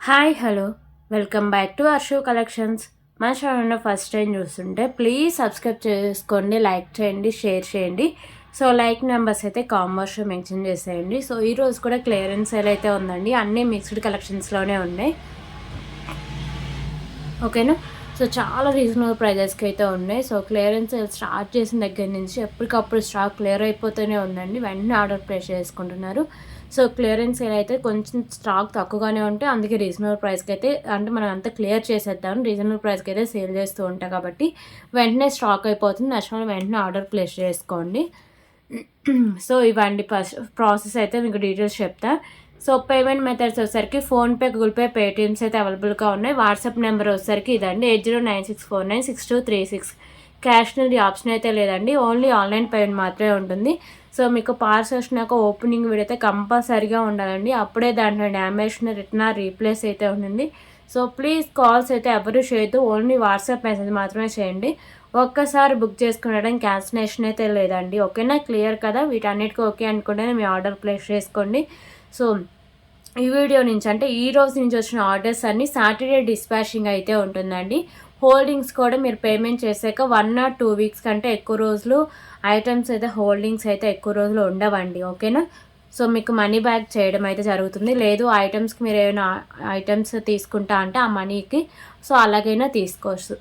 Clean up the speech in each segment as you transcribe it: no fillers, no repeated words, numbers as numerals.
Hi hello welcome back to Arshu collections. మా channel first time చూస్తుంటే please subscribe చేసుకోండి, like చేయండి, షేర్ చేయండి. సో లైక్ నెంబర్స్ అయితే కామర్స్లో మెన్షన్ చేసేయండి. సో ఈరోజు కూడా క్లియరెన్స్ సేల్ అయితే ఉందండి. అన్నీ మిక్స్డ్ కలెక్షన్స్లోనే ఉన్నాయి, ఓకేనా. సో చాలా రీజనబుల్ ప్రైజెస్కి అయితే ఉన్నాయి. సో క్లియరెన్స్ సేల్ స్టార్ట్ చేసిన దగ్గర నుంచి ఎప్పటికప్పుడు స్టాక్ క్లియర్ అయిపోతూనే ఉందండి. వెంటనే ఆర్డర్ ప్లేస్ చేసుకుంటున్నారు. సో క్లియరెన్స్ సేల్ అయితే కొంచెం స్టాక్ తక్కువగానే ఉంటే అందుకే రీజనబుల్ ప్రైస్కి అయితే, అంటే మనం అంతా క్లియర్ చేసేద్దాం, రీజనబుల్ ప్రైస్కి అయితే సేల్ చేస్తూ ఉంటాం కాబట్టి వెంటనే స్టాక్ అయిపోతుంది. నచ్చిన వెంటనే ఆర్డర్ ప్లేస్ చేసుకోండి. సో ఇవ్వండి ప్రాసెస్ అయితే మీకు డీటెయిల్స్ చెప్తా. సో పేమెంట్ మెథడ్స్ వచ్చేసరికి ఫోన్పే, గూగుల్ పే, పేటిఎమ్స్ అయితే అవైలబుల్గా ఉన్నాయి. వాట్సాప్ నెంబర్ వచ్చేసరికి ఇదండి 8096496236. క్యాష్ అనేది ఆప్షన్ అయితే లేదండి, ఓన్లీ ఆన్లైన్ పేమెంట్ మాత్రమే ఉంటుంది. సో మీకు పార్సల్ వచ్చినాక ఓపెనింగ్ వీడియో అయితే కంపల్సరీగా ఉండాలండి, అప్పుడే దాంట్లో డ్యామేజ్ రిటర్న్ రీప్లేస్ అయితే ఉంటుంది. సో ప్లీజ్ కాల్స్ అయితే ఎవరు చేయొద్దు, ఓన్లీ వాట్సాప్ మెసేజ్ మాత్రమే చేయండి. ఒక్కసారి బుక్ చేసుకునడం క్యాన్సిలేషన్ అయితే లేదండి, ఓకేనా. క్లియర్ కదా, వీటన్నిటికీ ఓకే అనుకుంటేనే మీ ఆర్డర్ ప్లేస్ చేసుకోండి. సో ఈ వీడియో నుంచి, అంటే ఈ రోజు నుంచి వచ్చిన ఆర్డర్స్ అన్నీ సాటర్డే డిస్పాచింగ్ అయితే ఉంటుందండి. హోల్డింగ్స్ కూడా మీరు పేమెంట్ చేశాక 1 or 2 వీక్స్ కంటే ఎక్కువ రోజులు ఐటమ్స్ అయితే హోల్డింగ్స్ అయితే ఎక్కువ రోజులు ఉండవండి, ఓకేనా. సో మీకు మనీ బ్యాక్ చేయడం అయితే జరుగుతుంది. లేదు ఐటమ్స్కి మీరు ఏమైనా ఐటమ్స్ తీసుకుంటా అంటే ఆ మనీకి సో అలాగైనా తీసుకోవచ్చు.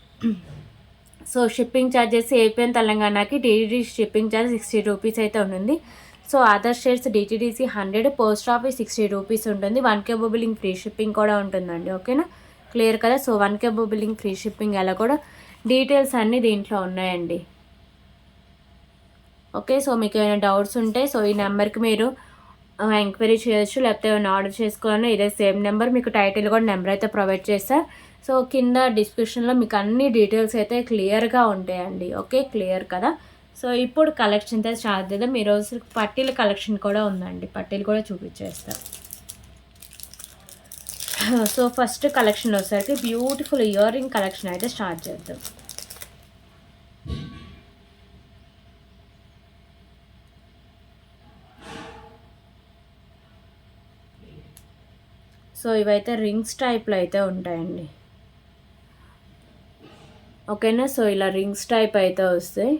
So shipping charges AP and తెలంగాణకి డీటీడీ షిప్పింగ్ ఛార్జ్ 60 రూపీస్ అయితే ఉంటుంది. So other states DTDC 100, post office 60 rupees ఉంటుంది. 1K బిల్లింగ్ ఫ్రీ షిప్పింగ్ కూడా ఉంటుందండి, ఓకేనా. క్లియర్ కదా. So 1K billing free shipping ఎలా కూడా డీటెయిల్స్ అన్నీ దీంట్లో ఉన్నాయండి, ఓకే. సో మీకు ఏమైనా డౌట్స్ ఉంటే సో ఈ నెంబర్కి మీరు ఎంక్వైరీ చేయొచ్చు, లేకపోతే ఏమైనా ఆర్డర్ చేసుకోవాలన్నా ఇదే సేమ్ నెంబర్. మీకు టైటిల్ కూడా నెంబర్ అయితే ప్రొవైడ్ చేస్తా. సో కింద డిస్క్రిప్షన్లో మీకు అన్ని డీటెయిల్స్ అయితే క్లియర్గా ఉంటాయండి, ఓకే. క్లియర్ కదా. సో ఇప్పుడు కలెక్షన్ అయితే స్టార్ట్ చేద్దాం. ఈరోజు పట్టీల కలెక్షన్ కూడా ఉందండి, పట్టీలు కూడా చూపించేస్తాం. సో ఫస్ట్ కలెక్షన్ వచ్చేసరికి బ్యూటిఫుల్ ఇయర్ రింగ్ కలెక్షన్ అయితే స్టార్ట్ చేద్దాం. సో ఇవైతే రింగ్స్ టైప్లో అయితే ఉంటాయండి, ఓకేనా. సో ఇలా రింగ్స్ టైప్ అయితే వస్తాయి.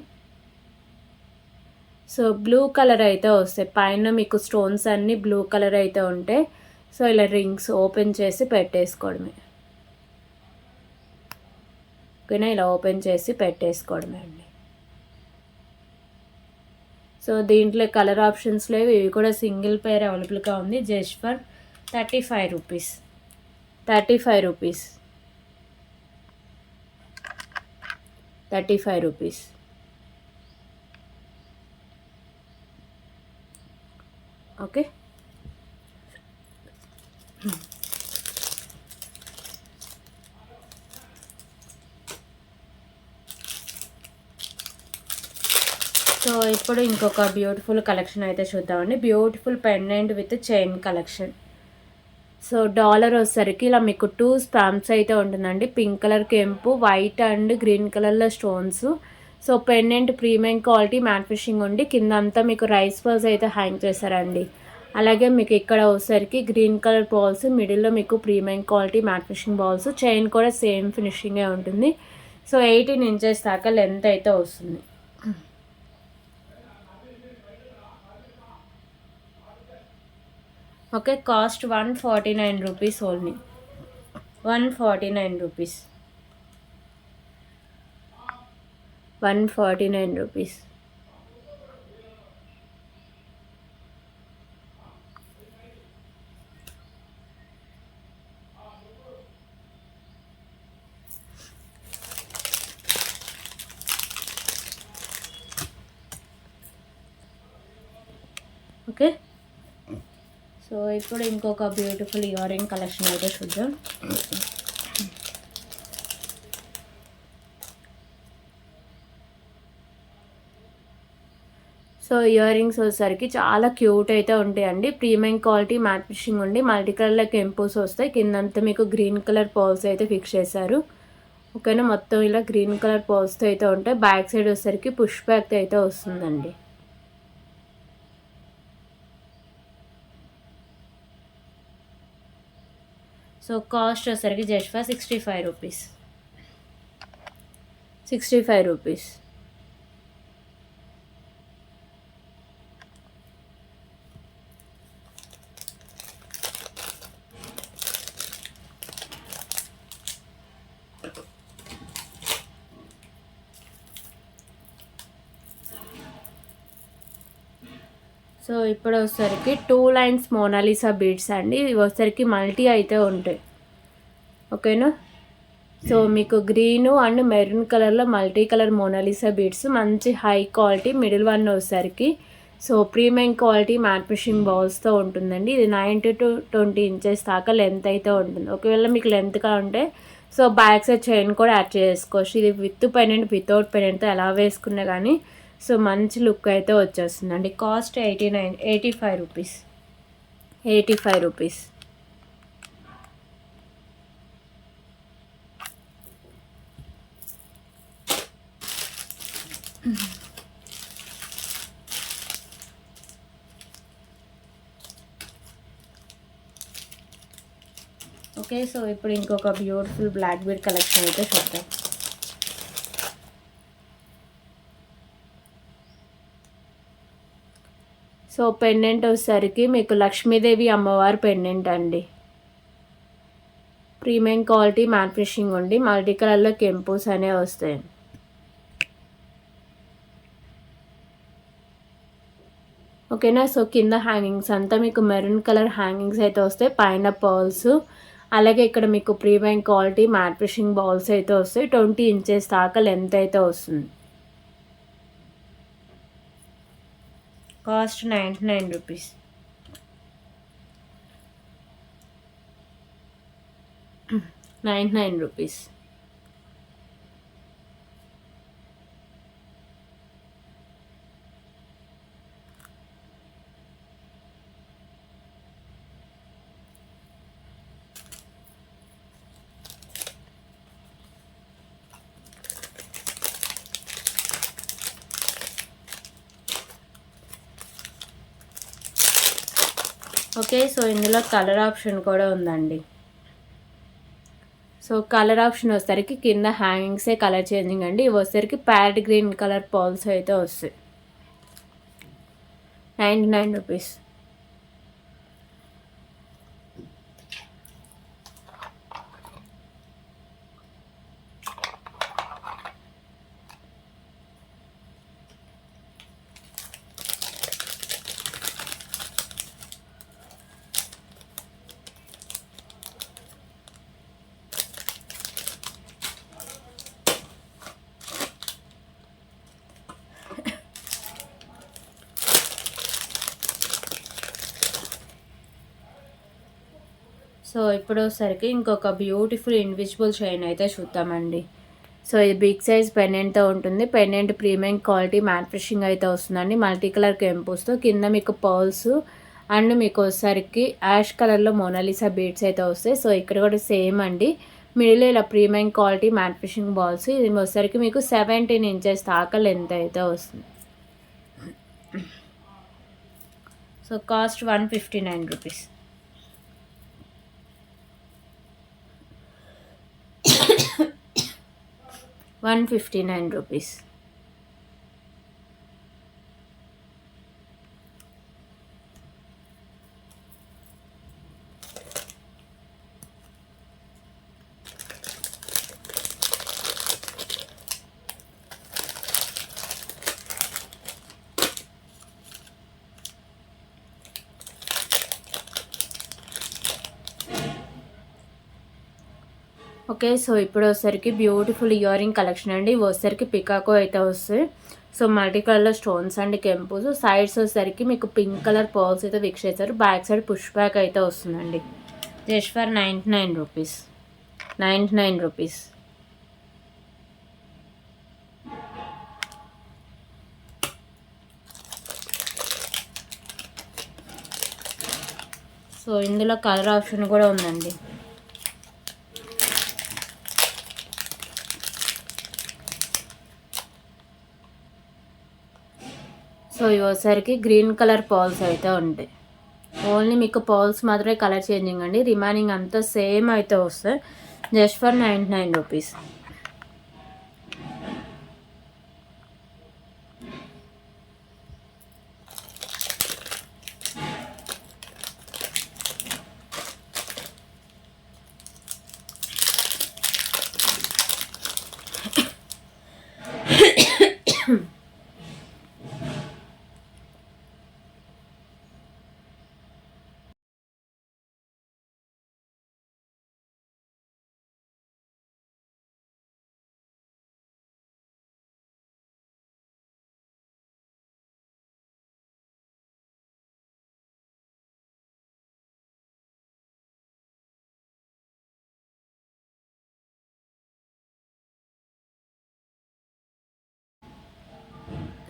సో బ్లూ కలర్ అయితే వస్తాయి, పైన మీకు స్టోన్స్ అన్నీ బ్లూ కలర్ అయితే ఉంటాయి. సో ఇలా రింగ్స్ ఓపెన్ చేసి పెట్టేసుకోవడమే, ఓకేనా. ఇలా ఓపెన్ చేసి పెట్టేసుకోవడమే అండి. సో దీంట్లో కలర్ ఆప్షన్స్ లేవు, ఇవి కూడా సింగిల్ పేర్ అవైలబుల్గా ఉంది. Just for 35 rupees, 35 rupees, 35 rupees, okay. So ఇప్పుడు ఇంకొక బ్యూటిఫుల్ కలెక్షన్ అయితే చూద్దామండి. Beautiful pendant with chain collection. So dollar వచ్చేసరికి ఇలా మీకు 2 స్పామ్స్ అయితే ఉంటుందండి. పింక్ కలర్ కెంపు, వైట్ అండ్ గ్రీన్ కలర్లో stones. So pendant premium quality matte finishing ఉండి కింద అంతా మీకు రైస్ బాల్స్ అయితే హ్యాంగ్ చేశారండి. అలాగే మీకు ఇక్కడ వచ్చేసరికి గ్రీన్ కలర్ బాల్స్, మిడిల్లో మీకు premium quality matte finishing balls. Chain కూడా సేమ్ ఫినిషింగే ఉంటుంది. సో 18 ఇంచెస్ దాకా లెంత్ అయితే వస్తుంది. Okay, cost 149 rupees only, 149 rupees, 149 rupees. Okay. So ఇప్పుడు ఇంకొక బ్యూటిఫుల్ ఇయర్ రింగ్ కలెక్షన్ అయితే చూద్దాం. సో ఇయర్ రింగ్స్ వచ్చేసరికి చాలా క్యూట్ అయితే ఉంటాయండి. ప్రీమియం క్వాలిటీ మ్యాట్ ఫినిషింగ్ ఉండి మల్టీ కలర్లో కెంపోస్ వస్తాయి. కిందంతా మీకు గ్రీన్ కలర్ పర్ల్స్ అయితే ఫిక్స్ చేశారు, ఓకేనా. మొత్తం ఇలా గ్రీన్ కలర్ పర్ల్స్తో అయితే ఉంటాయి. బ్యాక్ సైడ్ వచ్చేసరికి పుష్ బ్యాక్ అయితే వస్తుందండి. సో కాస్ట్ వచ్చేసరికి just for 65 rupees. 65 rupees. So ఇప్పుడు వచ్చేసరికి 2 లైన్స్ మోనాలిసా బీడ్స్ అండి. ఇవి వచ్చేసరికి మల్టీ అయితే ఉంటాయి. ఓకేనా. సో మీకు గ్రీను అండ్ మెరూన్ కలర్లో మల్టీ కలర్ మోనాలిసా బీడ్స్ మంచి హై క్వాలిటీ. మిడిల్ వన్ వచ్చేసరికి so premium quality matte finishing బాల్స్తో ఉంటుందండి. ఇది 9 to 20 ఇంచెస్ దాకా లెంత్ అయితే ఉంటుంది. ఒకవేళ మీకు లెంత్గా ఉంటే సో బ్యాక్ సైడ్ చైన్ కూడా యాడ్ చేసుకోవచ్చు. ఇది విత్ పెండెంట్ వితౌట్ పెండెంట్తో ఎలా వేసుకున్నా కానీ సో మంచి లుక్ అయితే వచ్చేస్తుందండి. Cost 85 rupees. 85 rupees. Okay. So ఇప్పుడు ఇంకొక బ్యూటిఫుల్ బ్లాక్ బీడ్ కలెక్షన్ అయితే చూద్దాం. సో పెండెంట్ వచ్చేసరికి మీకు లక్ష్మీదేవి అమ్మవారి పెండెంట్ అండి. ప్రీమియం క్వాలిటీ మ్యాట్ ఫినిషింగ్ ఉండి మల్టీ కలర్లో కెంపుస్ అనేవి వస్తాయి. ఓకేనా. సో కింద హ్యాంగింగ్స్ అంతా మీకు మెరూన్ కలర్ హ్యాంగింగ్స్ అయితే వస్తాయి. పైన పర్ల్స్, అలాగే ఇక్కడ మీకు premium quality matte finishing balls అయితే వస్తాయి. 20 ఇంచెస్ దాకా లెంత్ అయితే వస్తుంది. Cost 99 rupees. Rupees. Okay. So ఇందులో కలర్ ఆప్షన్ కూడా ఉందండి. సో కలర్ ఆప్షన్ వచ్చేసరికి కింద హ్యాంగింగ్సే కలర్ చేంజింగ్ అండి. ఇవి వచ్చేసరికి ప్యారెట్ గ్రీన్ కలర్ పాల్స్ అయితే వస్తాయి. 99 రూపీస్. సో ఇప్పుడు వచ్చేసరికి ఇంకొక బ్యూటిఫుల్ ఇన్విజిబుల్ చైన్ అయితే చూద్దామండి. సో ఇది బిగ్ సైజ్ పెండెంట్తో ఉంటుంది. Pendant premium quality matte finishing అయితే వస్తుందండి. మల్టీ కలర్ కెంపుస్తో కింద మీకు పర్ల్స్ అండ్ మీకు వచ్చేసరికి యాష్ కలర్లో మోనాలిసా బీడ్స్ అయితే వస్తాయి. సో ఇక్కడ కూడా సేమ్ అండి. మిడిల్ ఇలా premium quality matte finishing balls. ఇది వచ్చేసరికి మీకు 17 ఇంచెస్ దాకా లెంత్ అయితే వస్తుంది. So cost 159 rupees. 159 rupees. Okay. So ఇప్పుడు వచ్చేసరికి బ్యూటిఫుల్ ఇయర్ రింగ్ కలెక్షన్ అండి. ఇవి వచ్చేసరికి పికాకో అయితే వస్తాయి. సో మల్టీ కలర్లో స్టోన్స్ అండ్ కెంపుస్. సైడ్స్ వచ్చేసరికి మీకు పింక్ కలర్ పర్ల్స్ అయితే ఫిక్స్ చేస్తారు. బ్యాక్ సైడ్ పుష్ బ్యాక్ అయితే వస్తుందండి. Just for 99 rupees. 99 rupees. So ఇందులో కలర్ ఆప్షన్ కూడా ఉందండి. సో ఇవి వచ్చేసరికి గ్రీన్ కలర్ పాల్స్ అయితే ఉంటాయి. ఓన్లీ మీకు పర్ల్స్ మాత్రమే కలర్ చేంజింగ్ అండి. రిమైనింగ్ అంతా సేమ్ అయితే వస్తాయి. Just for 99 rupees.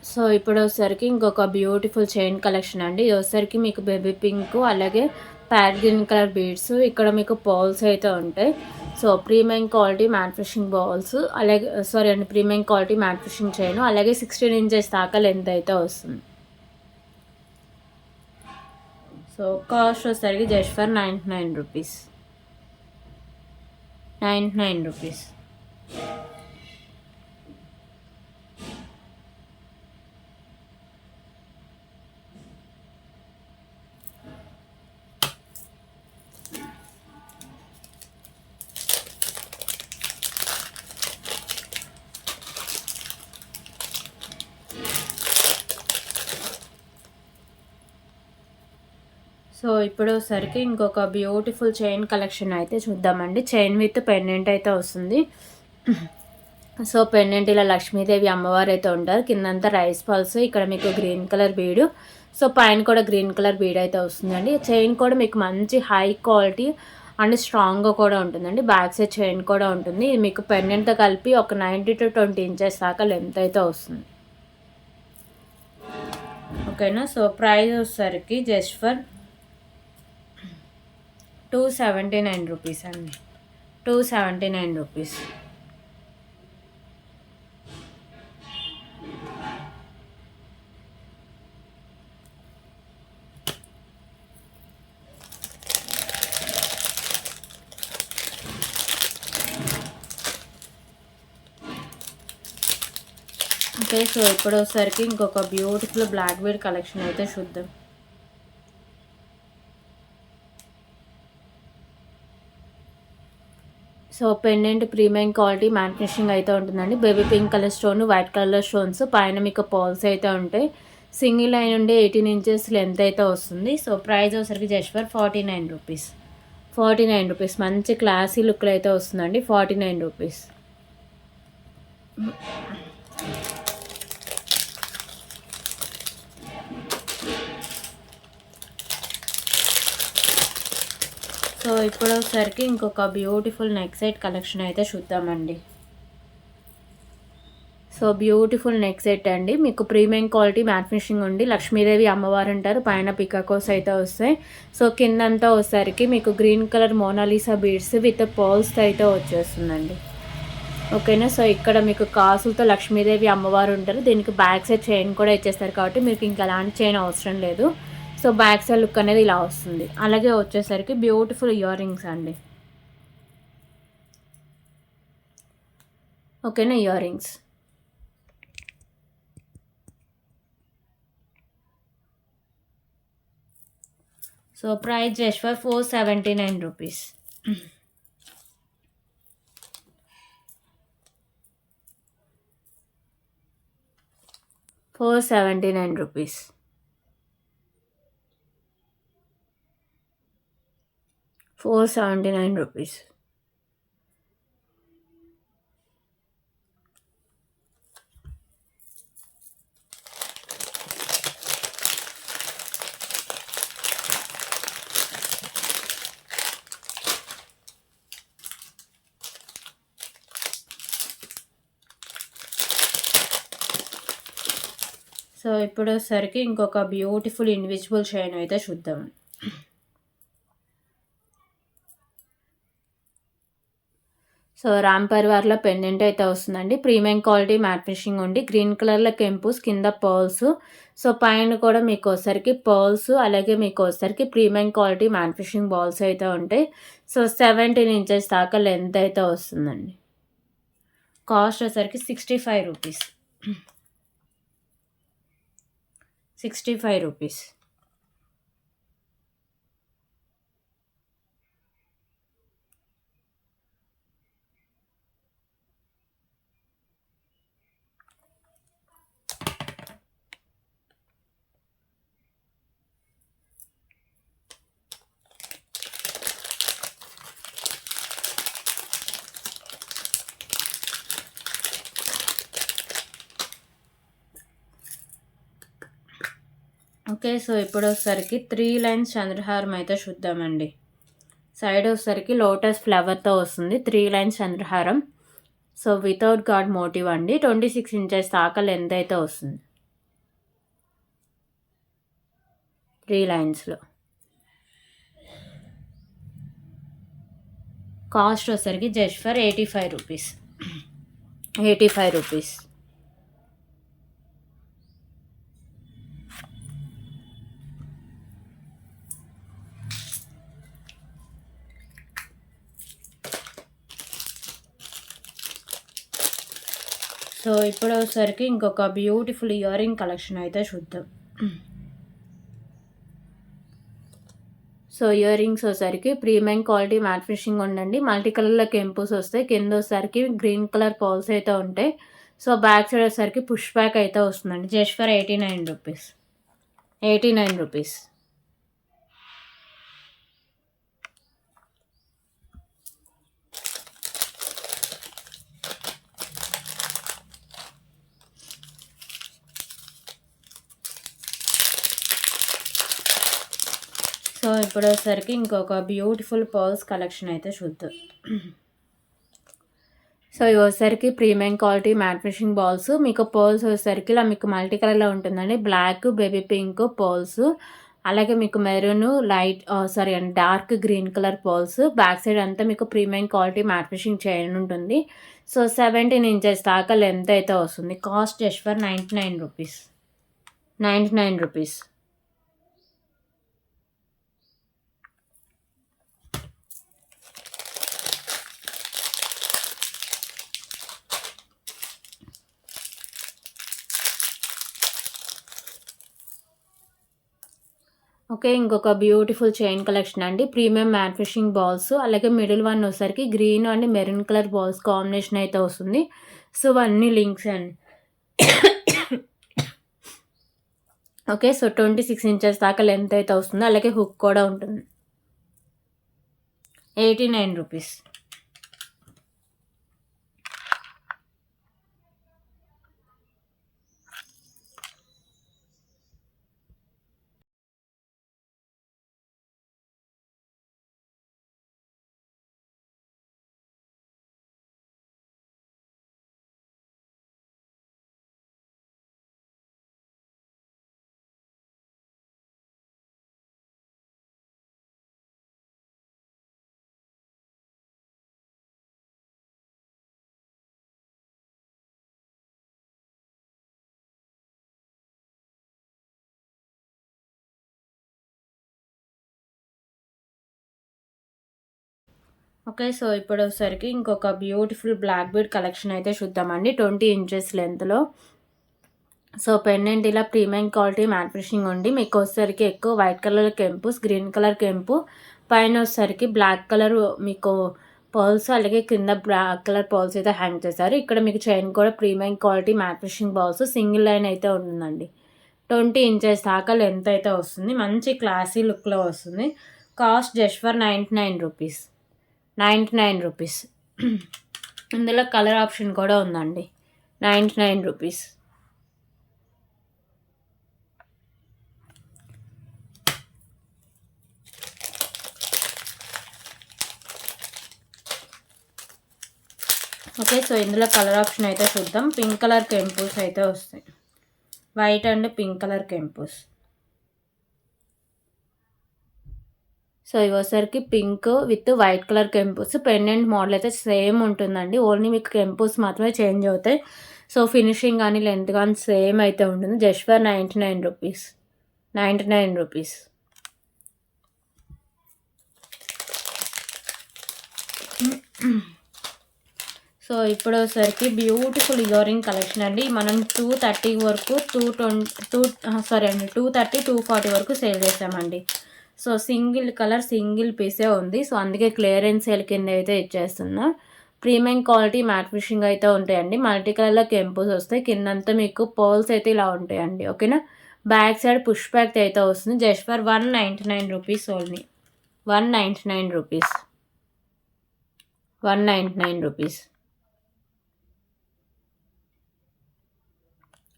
సో ఇప్పుడు వచ్చేసరికి ఇంకొక బ్యూటిఫుల్ చైన్ కలెక్షన్ అండి. ఇది వచ్చేసరికి మీకు బేబీ పింక్ అలాగే ప్యారెట్ గ్రీన్ కలర్ బీడ్స్, ఇక్కడ మీకు పర్ల్స్ అయితే ఉంటాయి. So premium quality manufacturing balls, అలాగే సారీ అండి, ప్రీమియం క్వాలిటీ మ్యానుఫ్యాక్చరింగ్ చైన్, అలాగే 16 ఇంచెస్ దాకా లెంత్ అయితే వస్తుంది. సో కాస్ట్ వచ్చేసరికి just for 99 rupees. 99 rupees. So ఇప్పుడు సరికి ఇంకొక బ్యూటిఫుల్ చైన్ కలెక్షన్ అయితే చూద్దామండి. చైన్ విత్ పెండెంట్ అయితే వస్తుంది. సో పెండెంట్ ఇలా లక్ష్మీదేవి అమ్మవారు అయితే ఉంటారు. కిందంతా రైస్ పల్స్, ఇక్కడ మీకు గ్రీన్ కలర్ బీడు, సో పైన కూడా గ్రీన్ కలర్ బీడ్ అయితే వస్తుందండి. చైన్ కూడా మీకు మంచి హై క్వాలిటీ అండ్ స్ట్రాంగ్గా కూడా ఉంటుందండి. బ్యాక్ సైడ్ చైన్ కూడా ఉంటుంది. ఇది మీకు పెండెంట్తో కలిపి ఒక 90 to 20 ఇంచెస్ దాకా లెంత్ అయితే వస్తుంది. ఓకేనా. సో ప్రైస్ వచ్చేసరికి జస్ట్ ఫర్ 279 రూపీస్ అండి. 279 రూపీస్. ఓకే. సో ఇప్పుడు వచ్చేసరికి ఇంకొక బ్యూటిఫుల్ బ్లాక్ బీడ్ కలెక్షన్ అయితే చూద్దాం. So pendant premium quality matte finishing అయితే ఉంటుందండి. Baby pink colour stone, white colour stones, పైన మీకు పర్ల్స్ అయితే ఉంటాయి. సింగిల్ లైన్ ఉండే 18 ఇంచెస్ లెంత్ అయితే వస్తుంది. సో ప్రైస్ వచ్చరికి జస్ట్ ఫర్ 49 రూపీస్. 49 రూపీస్. మంచి క్లాసీ లుక్లో అయితే వస్తుందండి. 49 రూపీస్. సో ఇప్పుడు వచ్చేసరికి ఇంకొక బ్యూటిఫుల్ నెక్ సెట్ కలెక్షన్ అయితే చూద్దామండి. సో బ్యూటిఫుల్ నెక్ సెట్ అండి. మీకు ప్రీమియం క్వాలిటీ మ్యాట్ ఫినిషింగ్ ఉండి లక్ష్మీదేవి అమ్మవారు అంటారు. పైన పికాకోస్ అయితే వస్తాయి. సో కిందంతా వచ్చేసరికి మీకు green colour Mona Lisa beads with pearls అయితే వచ్చేస్తుందండి. ఓకేనా. సో ఇక్కడ మీకు కాసులతో లక్ష్మీదేవి అమ్మవారు ఉంటారు. దీనికి బ్యాక్ సైడ్ చైన్ కూడా ఇచ్చేస్తారు కాబట్టి మీకు ఇంకా ఎలాంటి చైన్ అవసరం లేదు. సో బ్యాక్ సైడ్ లుక్ అనేది ఇలా వస్తుంది. అలాగే వచ్చేసరికి బ్యూటిఫుల్ ఇయర్ రింగ్స్ అండి. ఓకేనా. Year rings. So price just for 479 rupees. 479 rupees. 479 rupees. So ఇప్పుడు వచ్చేసరికి ఇంకొక బ్యూటిఫుల్ ఇన్విజిబుల్ చైన్ అయితే చూద్దాం. సో రామ్ పరివార్లో పెండెంట్ అయితే వస్తుందండి. ప్రీమియం క్వాలిటీ మ్యాట్ ఫినిషింగ్ ఉండి గ్రీన్ కలర్లో కెంపుస్ కింద పర్ల్స్. సో పైన కూడా మీకు వచ్చరికి పర్ల్స్ అలాగే మీకు వచ్చరికి premium quality matte finishing balls అయితే ఉంటాయి. సో 17 ఇంచెస్ దాకా లెంత్ అయితే వస్తుందండి. కాస్ట్ వచ్చరికి 65 రూపీస్. 65 రూపీస్. ఓకే. సో ఇప్పుడు వచ్చరికి 3 లైన్స్ చంద్రహారం అయితే చూద్దామండి. సైడ్ వచ్చరికి లోటస్ ఫ్లవర్తో వస్తుంది. 3 లైన్స్ చంద్రహారం. సో వితౌట్ గాడ్ మోటివ్ అండి. 26 ఇంచెస్ దాకా లెంత్ అయితే వస్తుంది 3 లైన్స్లో. కాస్ట్ వచ్చరికి just for 85 rupees. 85 rupees. So ఇప్పుడు వచ్చరికి ఇంకొక బ్యూటిఫుల్ ఇయర్ రింగ్ కలెక్షన్ అయితే చూద్దాం. సో ఇయర్ రింగ్స్ వచ్చరికి ప్రీమియం క్వాలిటీ మ్యాట్ ఫినిషింగ్ ఉండండి. మల్టీ కలర్లో కెంపుస్ వస్తాయి. కింద వచ్చరికి గ్రీన్ కలర్ పర్ల్స్ అయితే ఉంటాయి. సో బ్యాక్ సైడ్ వచ్చరికి పుష్ బ్యాక్ అయితే వస్తుందండి. Just for 89 rupees. 89 rupees. So ఇప్పుడు వచ్చరికి ఇంకొక బ్యూటిఫుల్ పర్ల్స్ కలెక్షన్ అయితే చూద్దాం. సో ఇవి వచ్చరికి premium quality matte finishing balls. మీకు పర్ల్స్ వచ్చరికి ఇలా మీకు మల్టీ కలర్లో ఉంటుందండి. బ్లాక్, బేబీ పింక్ పర్ల్స్, అలాగే మీకు మెరూన్, లైట్ సారీ అండి dark green colour pearls. Back side అంతా మీకు premium quality matte finishing chain ఉంటుంది. సో 17 ఇంచెస్ దాకా లెంత్ అయితే వస్తుంది. Cost just for 99 rupees. 99 rupees. Okay. ఇంకొక బ్యూటిఫుల్ చైన్ కలెక్షన్ అండి. ప్రీమియం మ్యాట్ ఫినిషింగ్ బాల్స్, అలాగే మిడిల్ వన్ వచ్చరికి green and maroon colour balls combination అయితే వస్తుంది. సో అన్నీ లింక్స్ అండి. ఓకే. సో 26 ఇంచెస్ దాకా లెంత్ అయితే వస్తుంది. అలాగే హుక్ కూడా ఉంటుంది. 89 రూపీస్. ఓకే. సో ఇప్పుడు వచ్చరికి ఇంకొక బ్యూటిఫుల్ బ్లాక్ బీడ్ కలెక్షన్ అయితే చూద్దామండి. 20 ఇంచెస్ లెంత్లో. సో పెండెంట్ ఇలా ప్రీమియం క్వాలిటీ మ్యాట్ ఫినిషింగ్ ఉండి మీకు వచ్చరికి ఎక్కువ వైట్ కలర్ కెంపుస్, గ్రీన్ కలర్ కెంపు, పైన వచ్చరికి బ్లాక్ కలర్ మీకు పర్ల్స్, అలాగే కింద బ్లాక్ కలర్ పర్ల్స్ అయితే హ్యాంగ్ చేశారు. ఇక్కడ మీకు చైన్ కూడా premium quality matte finishing balls single line అయితే ఉంటుందండి. 20 ఇంచెస్ దాకా లెంత్ అయితే వస్తుంది. మంచి క్లాసీ లుక్లో వస్తుంది. Cost just for 99 rupees. 99 rupees. ఇందులో కలర్ ఆప్షన్ కూడా ఉందండి. 99 రూపీస్. ఓకే. సో ఇందులో కలర్ ఆప్షన్ అయితే చూద్దాం. పింక్ కలర్ కెంపుస్ అయితే వస్తాయి. వైట్ అండ్ పింక్ కలర్ కెంపుస్. సో ఇవసరికి పింక్ విత్ వైట్ కలర్ కెంపుస్. పెండెంట్ మోడల్ అయితే సేమ్ ఉంటుందండి. ఓన్లీ మీకు కెంపుస్ మాత్రమే చేంజ్ అవుతాయి. సో ఫినిషింగ్ కానీ లెంత్ కానీ సేమ్ అయితే ఉంటుంది. Just for 99 rupees. 99 rupees. So ఇప్పుడు వచ్చేసరికి బ్యూటిఫుల్ ఇయర్ రింగ్ కలెక్షన్ అండి. మనం 230 వరకు 230 240 వరకు సేల్ చేసామండి. సో సింగిల్ కలర్ సింగిల్ పీసే ఉంది. సో అందుకే క్లియరెన్స్ సేల్ కింద అయితే ఇచ్చేస్తున్నా. ప్రీమియం క్వాలిటీ మ్యాట్ ఫినిషింగ్ అయితే ఉంటాయండి. మల్టీ కలర్లో కెంపుస్ వస్తాయి. కిందంతా మీకు పర్ల్స్ అయితే ఇలా ఉంటాయండి. ఓకేనా. బ్యాక్ సైడ్ పుష్ బ్యాక్ అయితే వస్తుంది. Just for 199 rupees only. 199 rupees. 199 rupees.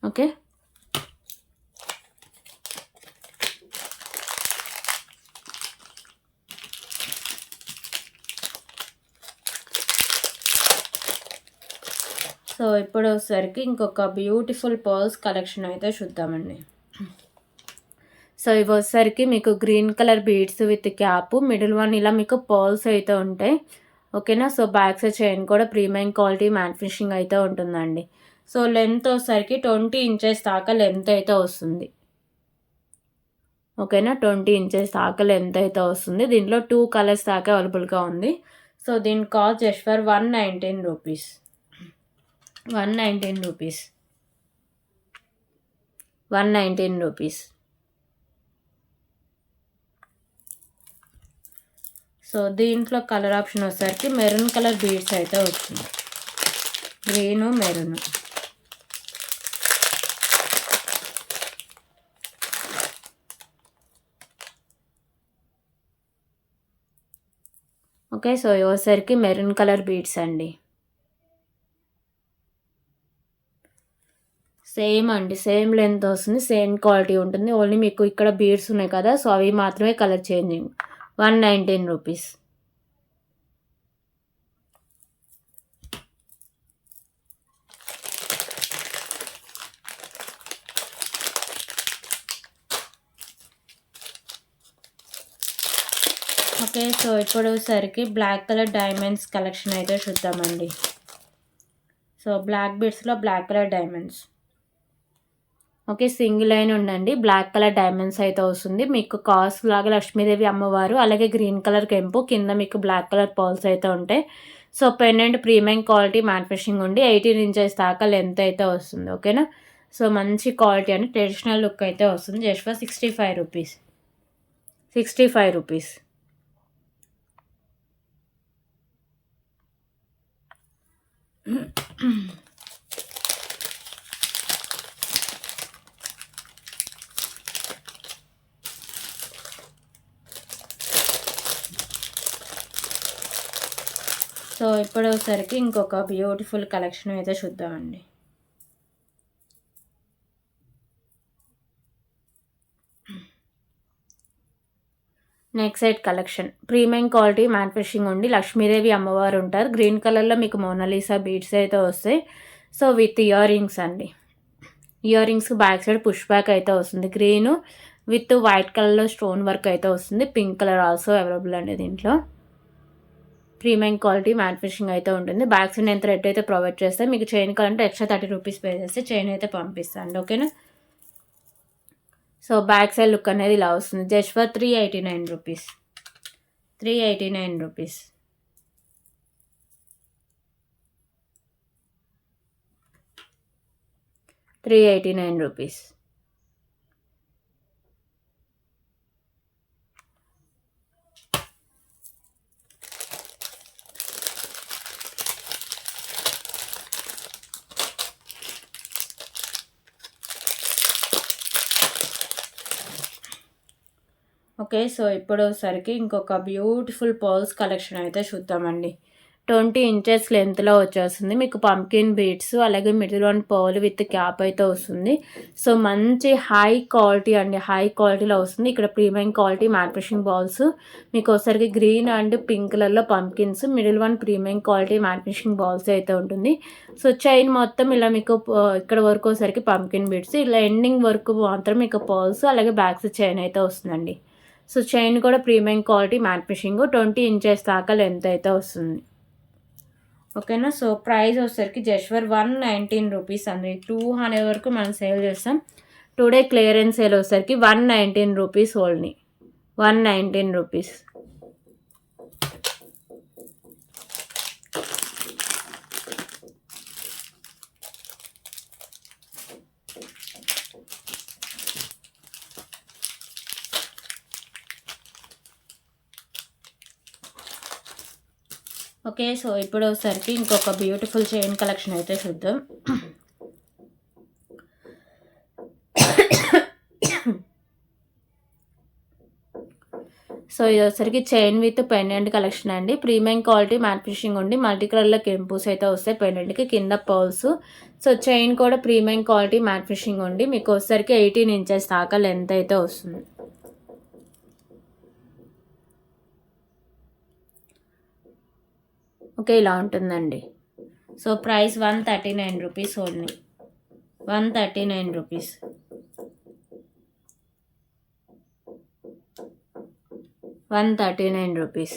Okay. So ఇప్పుడు వచ్చేసరికి ఇంకొక బ్యూటిఫుల్ పర్ల్స్ కలెక్షన్ అయితే చూద్దామండి. సో ఇవి వచ్చేసరికి మీకు green colour beads with cap, middle one ఇలా మీకు పర్ల్స్ అయితే ఉంటాయి. ఓకేనా. సో బ్యాక్ సైడ్ చైన్ కూడా ప్రీమియం క్వాలిటీ మ్యాట్ ఫినిషింగ్ అయితే ఉంటుందండి. సో లెంత్ వచ్చేసరికి 20 ఇంచెస్ దాకా లెంత్ అయితే వస్తుంది. ఓకేనా. 20 ఇంచెస్ దాకా లెంత్ అయితే వస్తుంది. దీంట్లో 2 కలర్స్ దాకా అవైలబుల్గా ఉంది. సో దీని cost just for 119 rupees. 119 rupees. 119 rupees. So దీంట్లో కలర్ ఆప్షన్ వచ్చేసరికి మెరూన్ కలర్ బీడ్స్ అయితే వస్తుంది. Green maroon. ఓకే. సో వచ్చేసరికి మెరూన్ కలర్ బీడ్స్ అండి. సేమ్ అండి. సేమ్ లెంత్ వస్తుంది. సేమ్ క్వాలిటీ ఉంటుంది. ఓన్లీ మీకు ఇక్కడ బీడ్స్ ఉన్నాయి కదా, సో అవి మాత్రమే colour changing. 119 rupees. Okay. So ఇప్పుడు సరికి బ్లాక్ కలర్ డైమండ్స్ కలెక్షన్ అయితే చూద్దామండి. సో బ్లాక్ బీడ్స్లో black colour diamonds. Okay. Single line ఉండండి. బ్లాక్ కలర్ డైమండ్స్ అయితే వస్తుంది. మీకు కాస్ట్ లాగా లక్ష్మీదేవి అమ్మవారు, అలాగే గ్రీన్ కలర్ కెంపు, కింద మీకు బ్లాక్ కలర్ పర్ల్స్ అయితే ఉంటాయి. So pendant premium quality matte finishing ఉండి 18 ఇంచెస్ దాకా లెంత్ అయితే వస్తుంది. ఓకేనా. సో మంచి క్వాలిటీ అని ట్రెడిషనల్ లుక్ అయితే వస్తుంది. Just for 65 rupees. 65 rupees. So ఇప్పుడు వచ్చేసరికి ఇంకొక బ్యూటిఫుల్ కలెక్షన్ అయితే చూద్దామండి. Next side collection premium quality matte finishing ఉండి లక్ష్మీదేవి అమ్మవారు ఉంటారు. గ్రీన్ కలర్లో మీకు మోనాలిసా బీడ్స్ అయితే వస్తాయి. సో విత్ ఇయర్ రింగ్స్ అండి. ఇయర్ రింగ్స్కి బ్యాక్ సైడ్ పుష్ బ్యాక్ అయితే వస్తుంది. గ్రీను విత్ వైట్ కలర్లో స్టోన్ వర్క్ అయితే వస్తుంది. పింక్ కలర్ ఆల్సో అవైలబుల్ అండి. దీంట్లో ప్రీమియం క్వాలిటీ మ్యాట్ ఫినిషింగ్ అయితే ఉంటుంది. బ్యాక్ సైడ్ నేను థ్రెడ్ అయితే ప్రొవైడ్ చేస్తే, మీకు చైన్ కావాలంటే ఎక్స్ట్రా 30 రూపీస్ పే చేస్తే చైన్ అయితే పంపిస్తాను. ఓకేనా. సో బ్యాక్ సైడ్ లుక్ అనేది ఇలా వస్తుంది. Just for 389 rupees. 389 rupees. Rupees. Okay. So ఇప్పుడు సరికి ఇంకొక బ్యూటిఫుల్ పర్ల్స్ కలెక్షన్ అయితే చూద్దామండి. 20 ఇంచెస్ లెంత్లో వచ్చేస్తుంది. మీకు పంకిన్ బీడ్స్, అలాగే middle one pearl with cap అయితే వస్తుంది. సో మంచి హై క్వాలిటీ అండి. హై క్వాలిటీలో వస్తుంది. ఇక్కడ premium quality matte finishing balls మీకు ఒకసారికి గ్రీన్ అండ్ పింక్ కలర్లో pumpkins, middle one premium quality matte finishing balls అయితే ఉంటుంది. సో చైన్ మొత్తం ఇలా మీకు ఇక్కడ వరకు వచ్చేసరికి పంకిన్ బీడ్స్, ఇలా ఎండింగ్ వరకు మాత్రం మీకు పర్ల్స్, అలాగే బ్యాక్స్ చైన్ అయితే వస్తుందండి. సో చైన్ కూడా premium quality matte finishing, 20 inches దాకా లెంత్ అయితే వస్తుంది. ఓకేనా. సో ప్రైస్ వచ్చేసరికి జస్ట్ ఫర్ 119 రూపీస్ అండి. 200 వరకు మనం సేల్ చేస్తాం. టుడే క్లియరెన్స్ సేల్ వచ్చేసరికి 119 rupees only, 119 rupees. Okay. So ఇప్పుడు వచ్చేసరికి ఇంకొక బ్యూటిఫుల్ చైన్ కలెక్షన్ అయితే చూద్దాం. సో ఇది వచ్చేసరికి చైన్ విత్ పెండెంట్ కలెక్షన్ అండి. ప్రీమియం క్వాలిటీ మ్యాట్ ఫినిషింగ్ ఉండి మల్టీ కలర్లో కెంపుస్ అయితే వస్తాయి పెండెంట్కి, కింద పర్ల్స్. సో చైన్ కూడా ప్రీమియం క్వాలిటీ మ్యాట్ ఫినిషింగ్ ఉండి మీకు వచ్చేసరికి 18 ఇంచెస్ దాకా లెంత్ అయితే వస్తుంది. ఓకే, ఇలా ఉంటుందండి. So price 139 rupees only, 139 rupees. ₹139.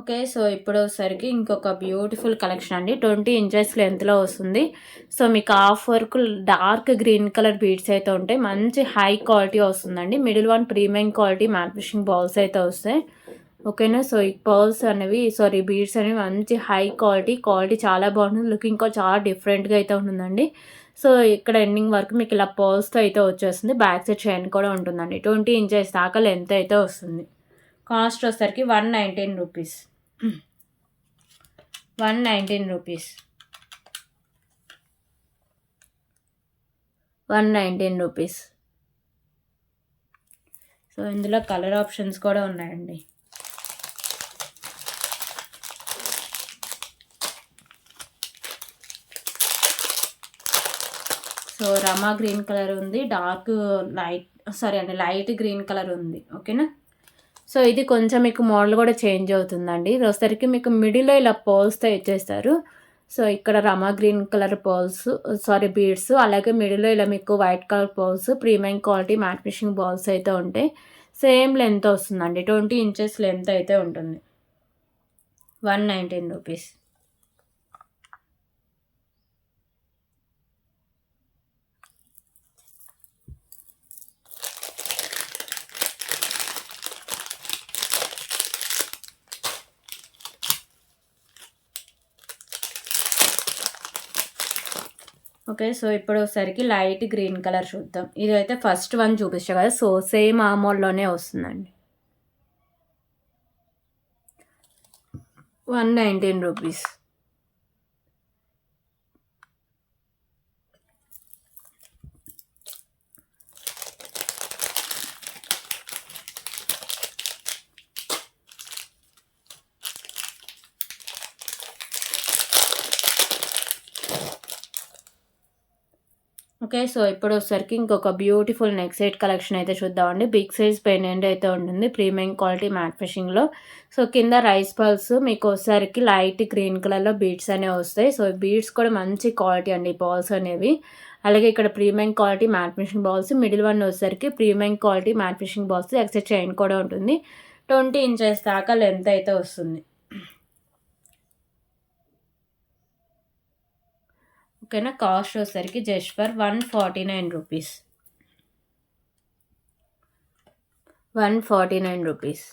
Okay. So ఇప్పుడు వచ్చేసరికి ఇంకొక బ్యూటిఫుల్ కలెక్షన్ అండి. 20 ఇంచెస్ లెంత్లో వస్తుంది. సో మీకు half work dark green colour beads అయితే ఉంటాయి. మంచి హై క్వాలిటీ వస్తుందండి. Middle one premium quality matte finishing balls అయితే వస్తాయి. ఓకేనా. సో ఈ పర్ల్స్ అనేవి బీడ్స్ అనేవి మంచి హై క్వాలిటీ చాలా బాగుంటుంది. లుకింగ్ కూడా చాలా డిఫరెంట్గా అయితే ఉంటుందండి. సో ఇక్కడ ఎండింగ్ వరకు మీకు ఇలా పర్ల్స్తో అయితే వచ్చేస్తుంది. బ్యాక్ సైడ్ చైన్ కూడా ఉంటుందండి. 20 ఇంచెస్ దాకా లెంత్ అయితే వస్తుంది. కాస్ట్ వచ్చేసరికి 119 రూపీస్, 119 రూపీస్, 119 రూపీస్. సో ఇందులో కలర్ ఆప్షన్స్ కూడా ఉన్నాయండి. సో రమా గ్రీన్ కలర్ ఉంది, డార్క్ లైట్ గ్రీన్ కలర్ ఉంది. ఓకేనా. సో ఇది కొంచెం మీకు మోడల్ కూడా చేంజ్ అవుతుందండి. వచ్చేసరికి మీకు మిడిల్లో ఇలా పర్ల్స్తో ఇచ్చేస్తారు. సో ఇక్కడ రమా గ్రీన్ కలర్ బీడ్స్, అలాగే మిడిల్లో ఇలా మీకు white colour pearls, premium quality matte finishing balls అయితే ఉంటాయి. సేమ్ లెంత్ వస్తుందండి, 20 ఇంచెస్ లెంత్ అయితే ఉంటుంది. 119 రూపీస్. ఓకే. సో ఇప్పుడు ఒకసారికి లైట్ గ్రీన్ కలర్ చూద్దాం. ఇదైతే ఫస్ట్ వన్ చూపించా కదా, సో సేమ్ ఆ మోడల్లోనే వస్తుందండి. 119 రూపీస్. ఓకే. సో ఇప్పుడు వచ్చేసరికి ఇంకొక బ్యూటిఫుల్ నెక్ సెట్ కలెక్షన్ అయితే చూద్దామండి. బిగ్ సైజ్ పెండెంట్ అయితే ఉంటుంది ప్రీమియం క్వాలిటీ మ్యాట్ ఫినిషింగ్లో. సో కింద రైస్ పల్స్ మీకు వచ్చేసరికి లైట్ గ్రీన్ కలర్లో బీడ్స్ అనేవి వస్తాయి. సో బీడ్స్ కూడా మంచి క్వాలిటీ అండి ఈ బాల్స్ అనేవి. అలాగే ఇక్కడ premium quality matte finishing balls, middle one వచ్చేసరికి premium quality matte finishing balls, excess chain కూడా ఉంటుంది. 20 ఇంచెస్ దాకా లెంత్ అయితే వస్తుంది. ఓకేనా. కాస్ట్ వచ్చేసరికి just for 149 rupees, 149 rupees.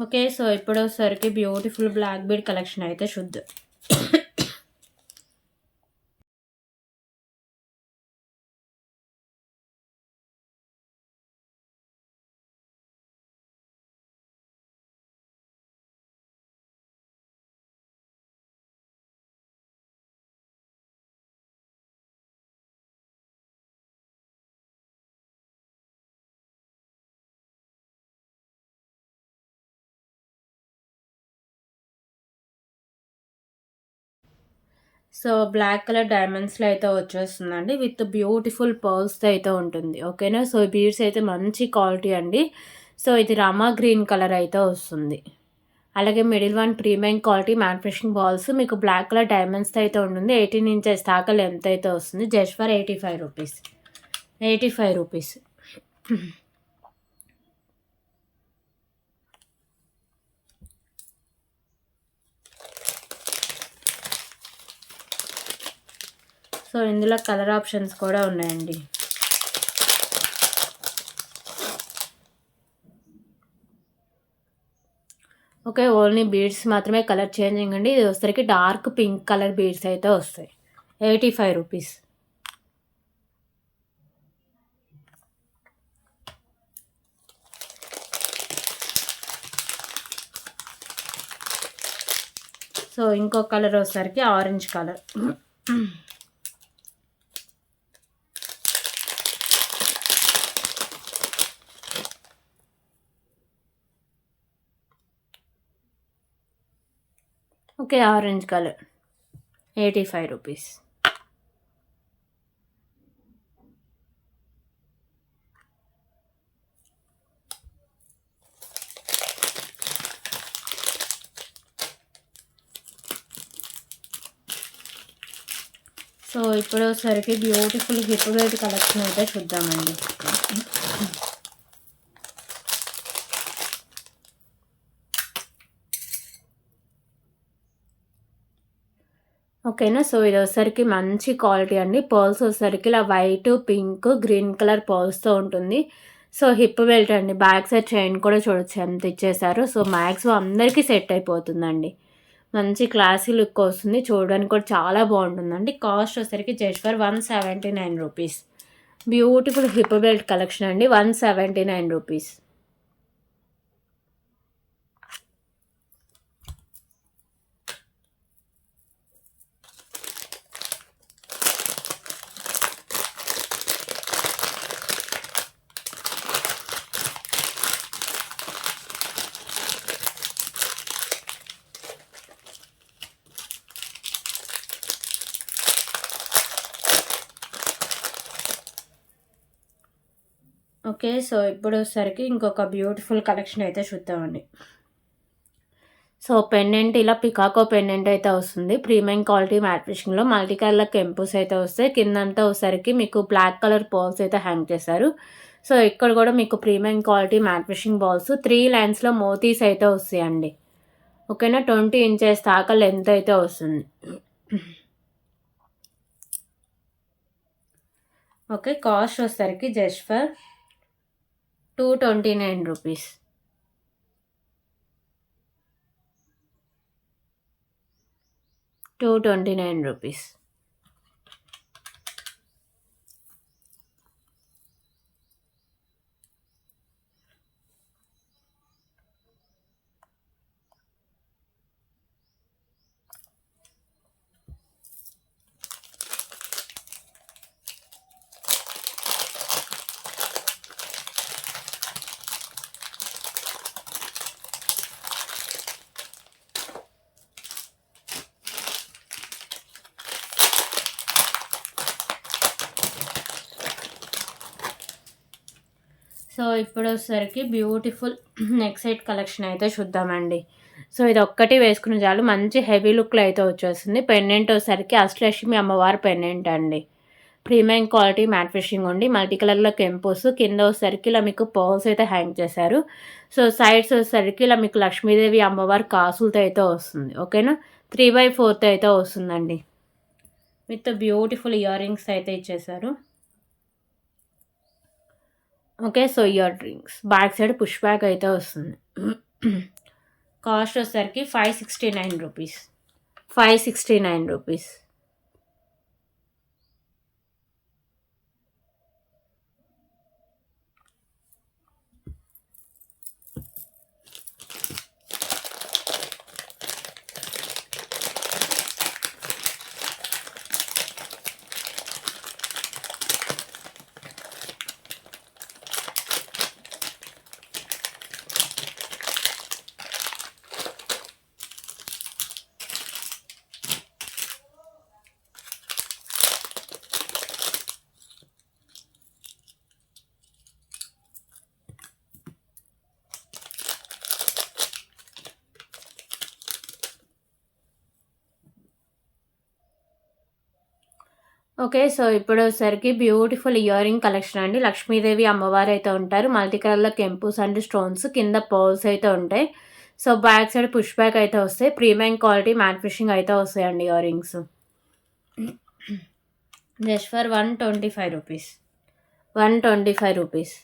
Okay. So ఇప్పుడు వచ్చేసరికి బ్యూటిఫుల్ బ్లాక్ బీడ్ కలెక్షన్ అయితే చూద్దాం. సో బ్లాక్ కలర్ డైమండ్స్లో అయితే వచ్చేస్తుందండి విత్ బ్యూటిఫుల్ పర్ల్స్తో అయితే ఉంటుంది. ఓకేనా. సో బీడ్స్ అయితే మంచి క్వాలిటీ అండి. సో ఇది రామా గ్రీన్ కలర్ అయితే వస్తుంది. అలాగే middle one premium quality manufacturing balls మీకు బ్లాక్ కలర్ డైమండ్స్తో అయితే ఉంటుంది. 18 ఇంచెస్ దాకా లెంత్ అయితే వస్తుంది. Just for 85 rupees. 85 rupees. So ఇందులో కలర్ ఆప్షన్స్ కూడా ఉన్నాయండి. ఓకే. ఓన్లీ బీడ్స్ మాత్రమే కలర్ చేంజింగ్ అండి. ఇది వచ్చేసరికి డార్క్ పింక్ కలర్ బీడ్స్ అయితే వస్తాయి. 85 రూపీస్. సో ఇంకో కలర్ వచ్చేసరికి orange colour. Okay. Orange colour 85 rupees. So ఇప్పుడు వచ్చేసరికి బ్యూటిఫుల్ హిప్ బెల్ట్ కలెక్షన్ అయితే చూద్దామండి. ఓకేనా. సో ఇది వచ్చేసరికి మంచి క్వాలిటీ అండి. పర్ల్స్ వచ్చేసరికి ఇలా వైట్, పింక్, గ్రీన్ కలర్ పర్ల్స్తో ఉంటుంది. సో హిప్ బెల్ట్ అండి. బ్యాక్ సైడ్ చైన్ కూడా చూడొచ్చు ఎంత ఇచ్చేసారు. సో మ్యాక్సిమం అందరికీ సెట్ అయిపోతుందండి. మంచి క్లాసీ లుక్ వస్తుంది. చూడడానికి కూడా చాలా బాగుంటుందండి. కాస్ట్ వచ్చేసరికి just for 179 rupees. Beautiful hip belt collection అండి. 179 రూపీస్. ఓకే. సో ఇప్పుడు వచ్చేసరికి ఇంకొక బ్యూటిఫుల్ కలెక్షన్ అయితే చూద్దామండి. సో పెండెంట్ ఇలా పికాకో పెండెంట్ అయితే వస్తుంది. ప్రీమియం క్వాలిటీ మ్యాట్ ఫినిషింగ్‌లో మల్టీ కలర్ కెంపుస్ అయితే వస్తాయి. కిందంతా వచ్చేసరికి మీకు బ్లాక్ కలర్ పర్ల్స్ అయితే హ్యాంగ్ చేశారు. సో ఇక్కడ కూడా మీకు premium quality matte finishing balls 3 లైన్స్‌లో మోతీస్ అయితే వస్తాయండి. ఓకేనా. 20 ఇంచెస్ దాకా లెంత్ అయితే వస్తుంది. ఓకే. కాస్ట్ వచ్చేసరికి just for 229 rupees. 229 rupees. So ఇప్పుడు వచ్చేసరికి బ్యూటిఫుల్ నెక్ సెట్ కలెక్షన్ అయితే చూద్దామండి. సో ఇది ఒక్కటి వేసుకుని చాలు మంచి హెవీ లుక్లో అయితే వచ్చేస్తుంది. పెండెంట్ వచ్చేసరికి అష్టలక్ష్మి అమ్మవారి పెండెంట్ అండి. ప్రీమియం క్వాలిటీ మ్యాట్ ఫినిషింగ్ ఉండి మల్టీ కలర్లో కెంపుస్ కింద వచ్చేసరికి ఇలా మీకు పర్ల్స్ అయితే హ్యాంగ్ చేశారు. సో సైడ్స్ వచ్చేసరికి ఇలా మీకు లక్ష్మీదేవి అమ్మవారి కాసులతో అయితే వస్తుంది. ఓకేనా. 3/4 అయితే వస్తుందండి. విత్ బ్యూటిఫుల్ ఇయర్ రింగ్స్ అయితే ఇచ్చేసారు. Okay. So ear rings back side push back అయితే వస్తుంది. కాస్ట్ వచ్చేసరికి 569 రూపీస్. 569 రూపీస్. ఓకే. సో, ఇప్పుడొచ్చేసరికి బ్యూటిఫుల్ ఇయరింగ్ కలెక్షన్ అండి. లక్ష్మీదేవి అమ్మవారైతే ఉంటారు. మల్టీ కలర్‌లో కెంపుస్ అండ్ స్టోన్స్ కింద పర్ల్స్ అయితే ఉంటాయి. So, back side push back అయితే వస్తాయి. ప్రీమియం క్వాలిటీ మ్యాట్ ఫినిషింగ్ అయితే వస్తాయండి earrings. Just for 125 rupees. 125 rupees.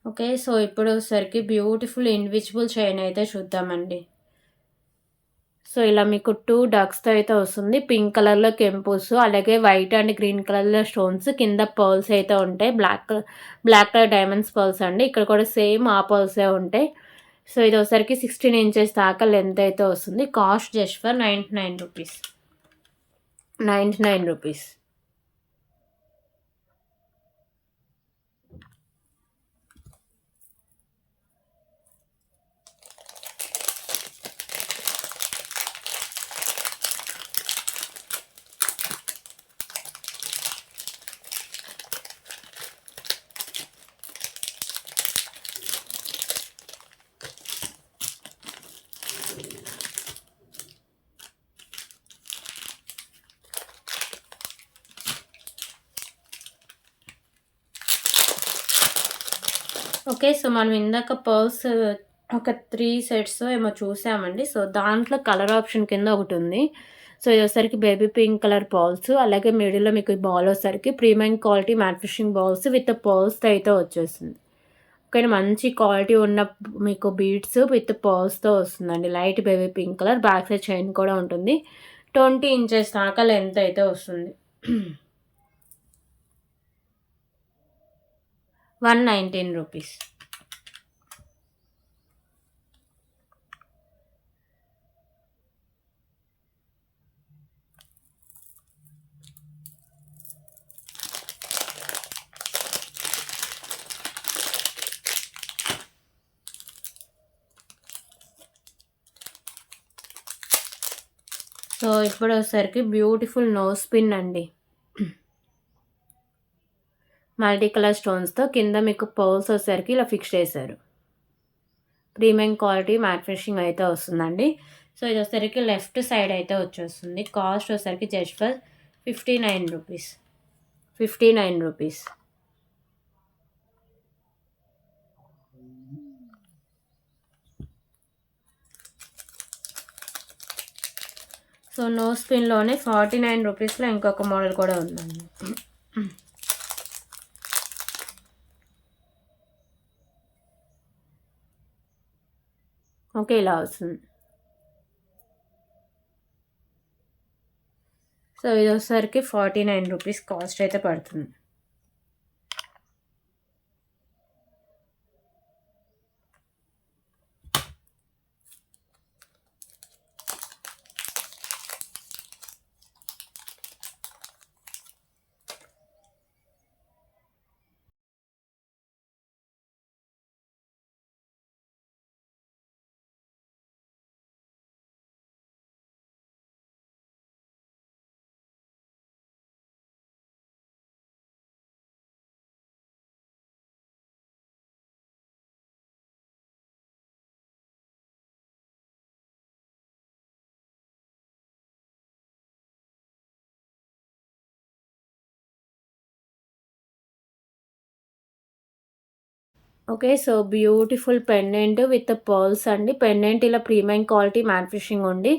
Okay. So, ఇప్పుడొచ్చేసరికి బ్యూటిఫుల్ ఇన్విజిబుల్ చైన్ అయితే చూద్దామండి. సో, ఇలా మీకు 2 డక్స్‌తో అయితే వస్తుంది. పింక్ కలర్‌లో కెంపుస్, అలాగే వైట్ అండ్ గ్రీన్ కలర్‌లో స్టోన్స్, కింద పర్ల్స్ అయితే ఉంటాయి. బ్లాక్ కలర్ డైమండ్స్ పర్ల్స్ అండి. ఇక్కడ కూడా సేమ్ ఆ పర్ల్సే ఉంటాయి. సో, ఇదొకసారికి 16 ఇంచెస్ దాకా లెంత్ అయితే వస్తుంది. Cost just for 99 rupees. 99 rupees. Okay. So, మనం ఇందాక పర్ల్స్ ఒక 3 సెట్స్ ఏమో చూసామండి. సో, దాంట్లో కలర్ ఆప్షన్ కింద ఒకటుంది. సో, ఇదొచ్చేసరికి బేబీ పింక్ కలర్ పర్ల్స్, అలాగే మిడిల్‌లో మీకు ఈ బాల్ వచ్చేసరికి premium quality matte finishing balls with పర్ల్స్‌తో అయితే వచ్చేసింది. ఓకేనా. మంచి క్వాలిటీ ఉన్న మీకు బీడ్స్ విత్ పర్ల్స్‌తో వస్తుందండి. Light baby pink colour, back side chain కూడా ఉంటుంది. 20 ఇంచెస్ దాకా లెంత్ అయితే వస్తుంది. 119 రూపీస్. సో, ఇప్పుడొచ్చేసరికి బ్యూటిఫుల్ నోస్ పిన్ అండి. మల్టీ కలర్ స్టోన్స్‌తో కింద మీకు పర్ల్స్ వచ్చేసరికి ఇలా ఫిక్స్ చేశారు. ప్రీమియం క్వాలిటీ మ్యాట్ ఫినిషింగ్ అయితే వస్తుందండి. సో, ఇదొచ్చేసరికి లెఫ్ట్ సైడ్ అయితే వచ్చేస్తుంది. కాస్ట్ వచ్చేసరికి just for 59 rupees. 59 rupees. So, nose పిన్‌లోనే 49 రూపీస్‌లో ఇంకొక మోడల్ కూడా ఉందండి. ఓకే. ఇలా వస్తుంది. సో, ఇదొచ్చేసరికి 49 రూపీస్ కాస్ట్ అయితే పడుతుంది. Okay. So, beautiful pendant with pearls అండి. పెండెంట్ ఇలా ప్రీమియం క్వాలిటీ మ్యాట్ ఫినిషింగ్ ఉంది.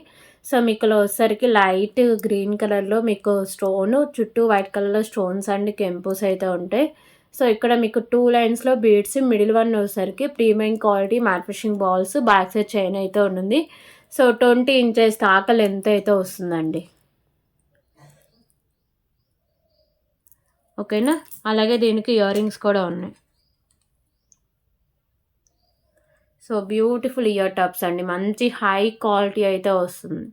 సో, మీకులో వచ్చేసరికి లైట్ గ్రీన్ కలర్‌లో మీకు స్టోను, చుట్టూ వైట్ కలర్‌లో స్టోన్స్ అండ్ కెంపుస్ అయితే ఉంటాయి. సో, ఇక్కడ మీకు 2 లైన్స్‌లో బీడ్స్, మిడిల్ వన్ వచ్చేసరికి premium quality matte finishing balls, back side chain అయితే ఉంటుంది. సో, 20 ఇంచెస్ దాకా లెంత్ అయితే వస్తుందండి. ఓకేనా. అలాగే దీనికి ఇయర్ రింగ్స్ కూడా ఉన్నాయి. సో, బ్యూటిఫుల్ ఇయర్ టాప్స్ అండి. మంచి హై క్వాలిటీ అయితే వస్తుంది.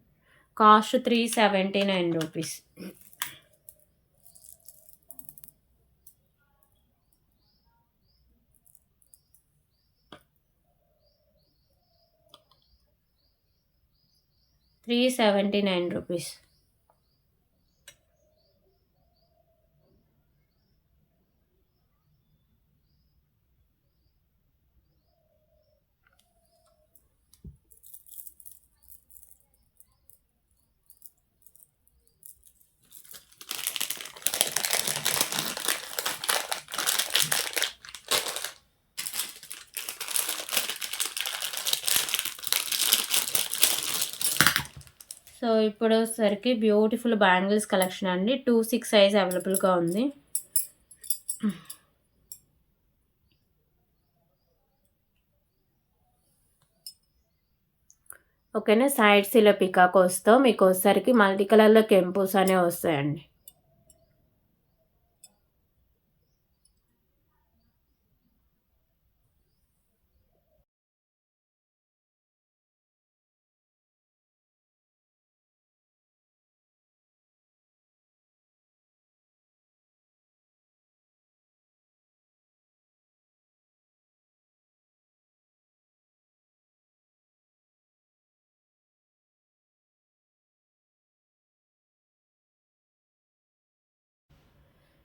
Cost 379 rupees. ₹379. సో ఇప్పుడు వచ్చేసరికి బ్యూటిఫుల్ బ్యాంగిల్స్ కలెక్షన్ అండి. 2, 6 సైజ్ అవైలబుల్గా ఉంది. ఓకేనా. సైడ్స్ ఇలా పికాక్ వస్తాం. మీకు వచ్చేసరికి మల్టీ కలర్లో కెంపుస్ అనేవి వస్తాయండి.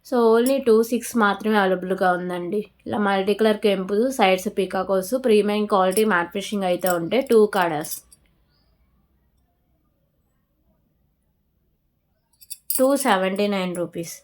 సో ఓన్లీ 2, 6 మాత్రమే అవైలబుల్గా ఉందండి. ఇలా మల్టీ కలర్ కెంపు, sides peacocks, premium quality matte finishing అయితే ఉంటాయి. 2 కాడర్స్ ₹279.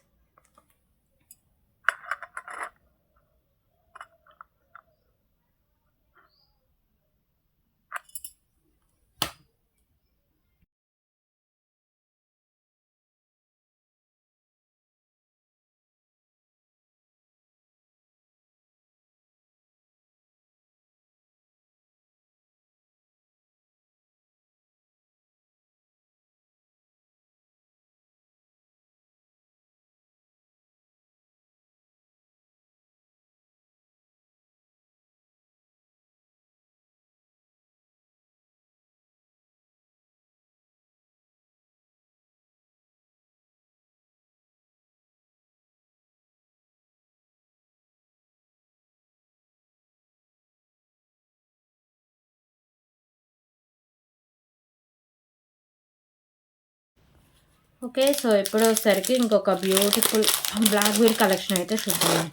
ఓకే. సో ఇప్పుడు వచ్చేసరికి ఇంకొక బ్యూటిఫుల్ బ్లాక్ బీడ్ కలెక్షన్ అయితే చూద్దాం.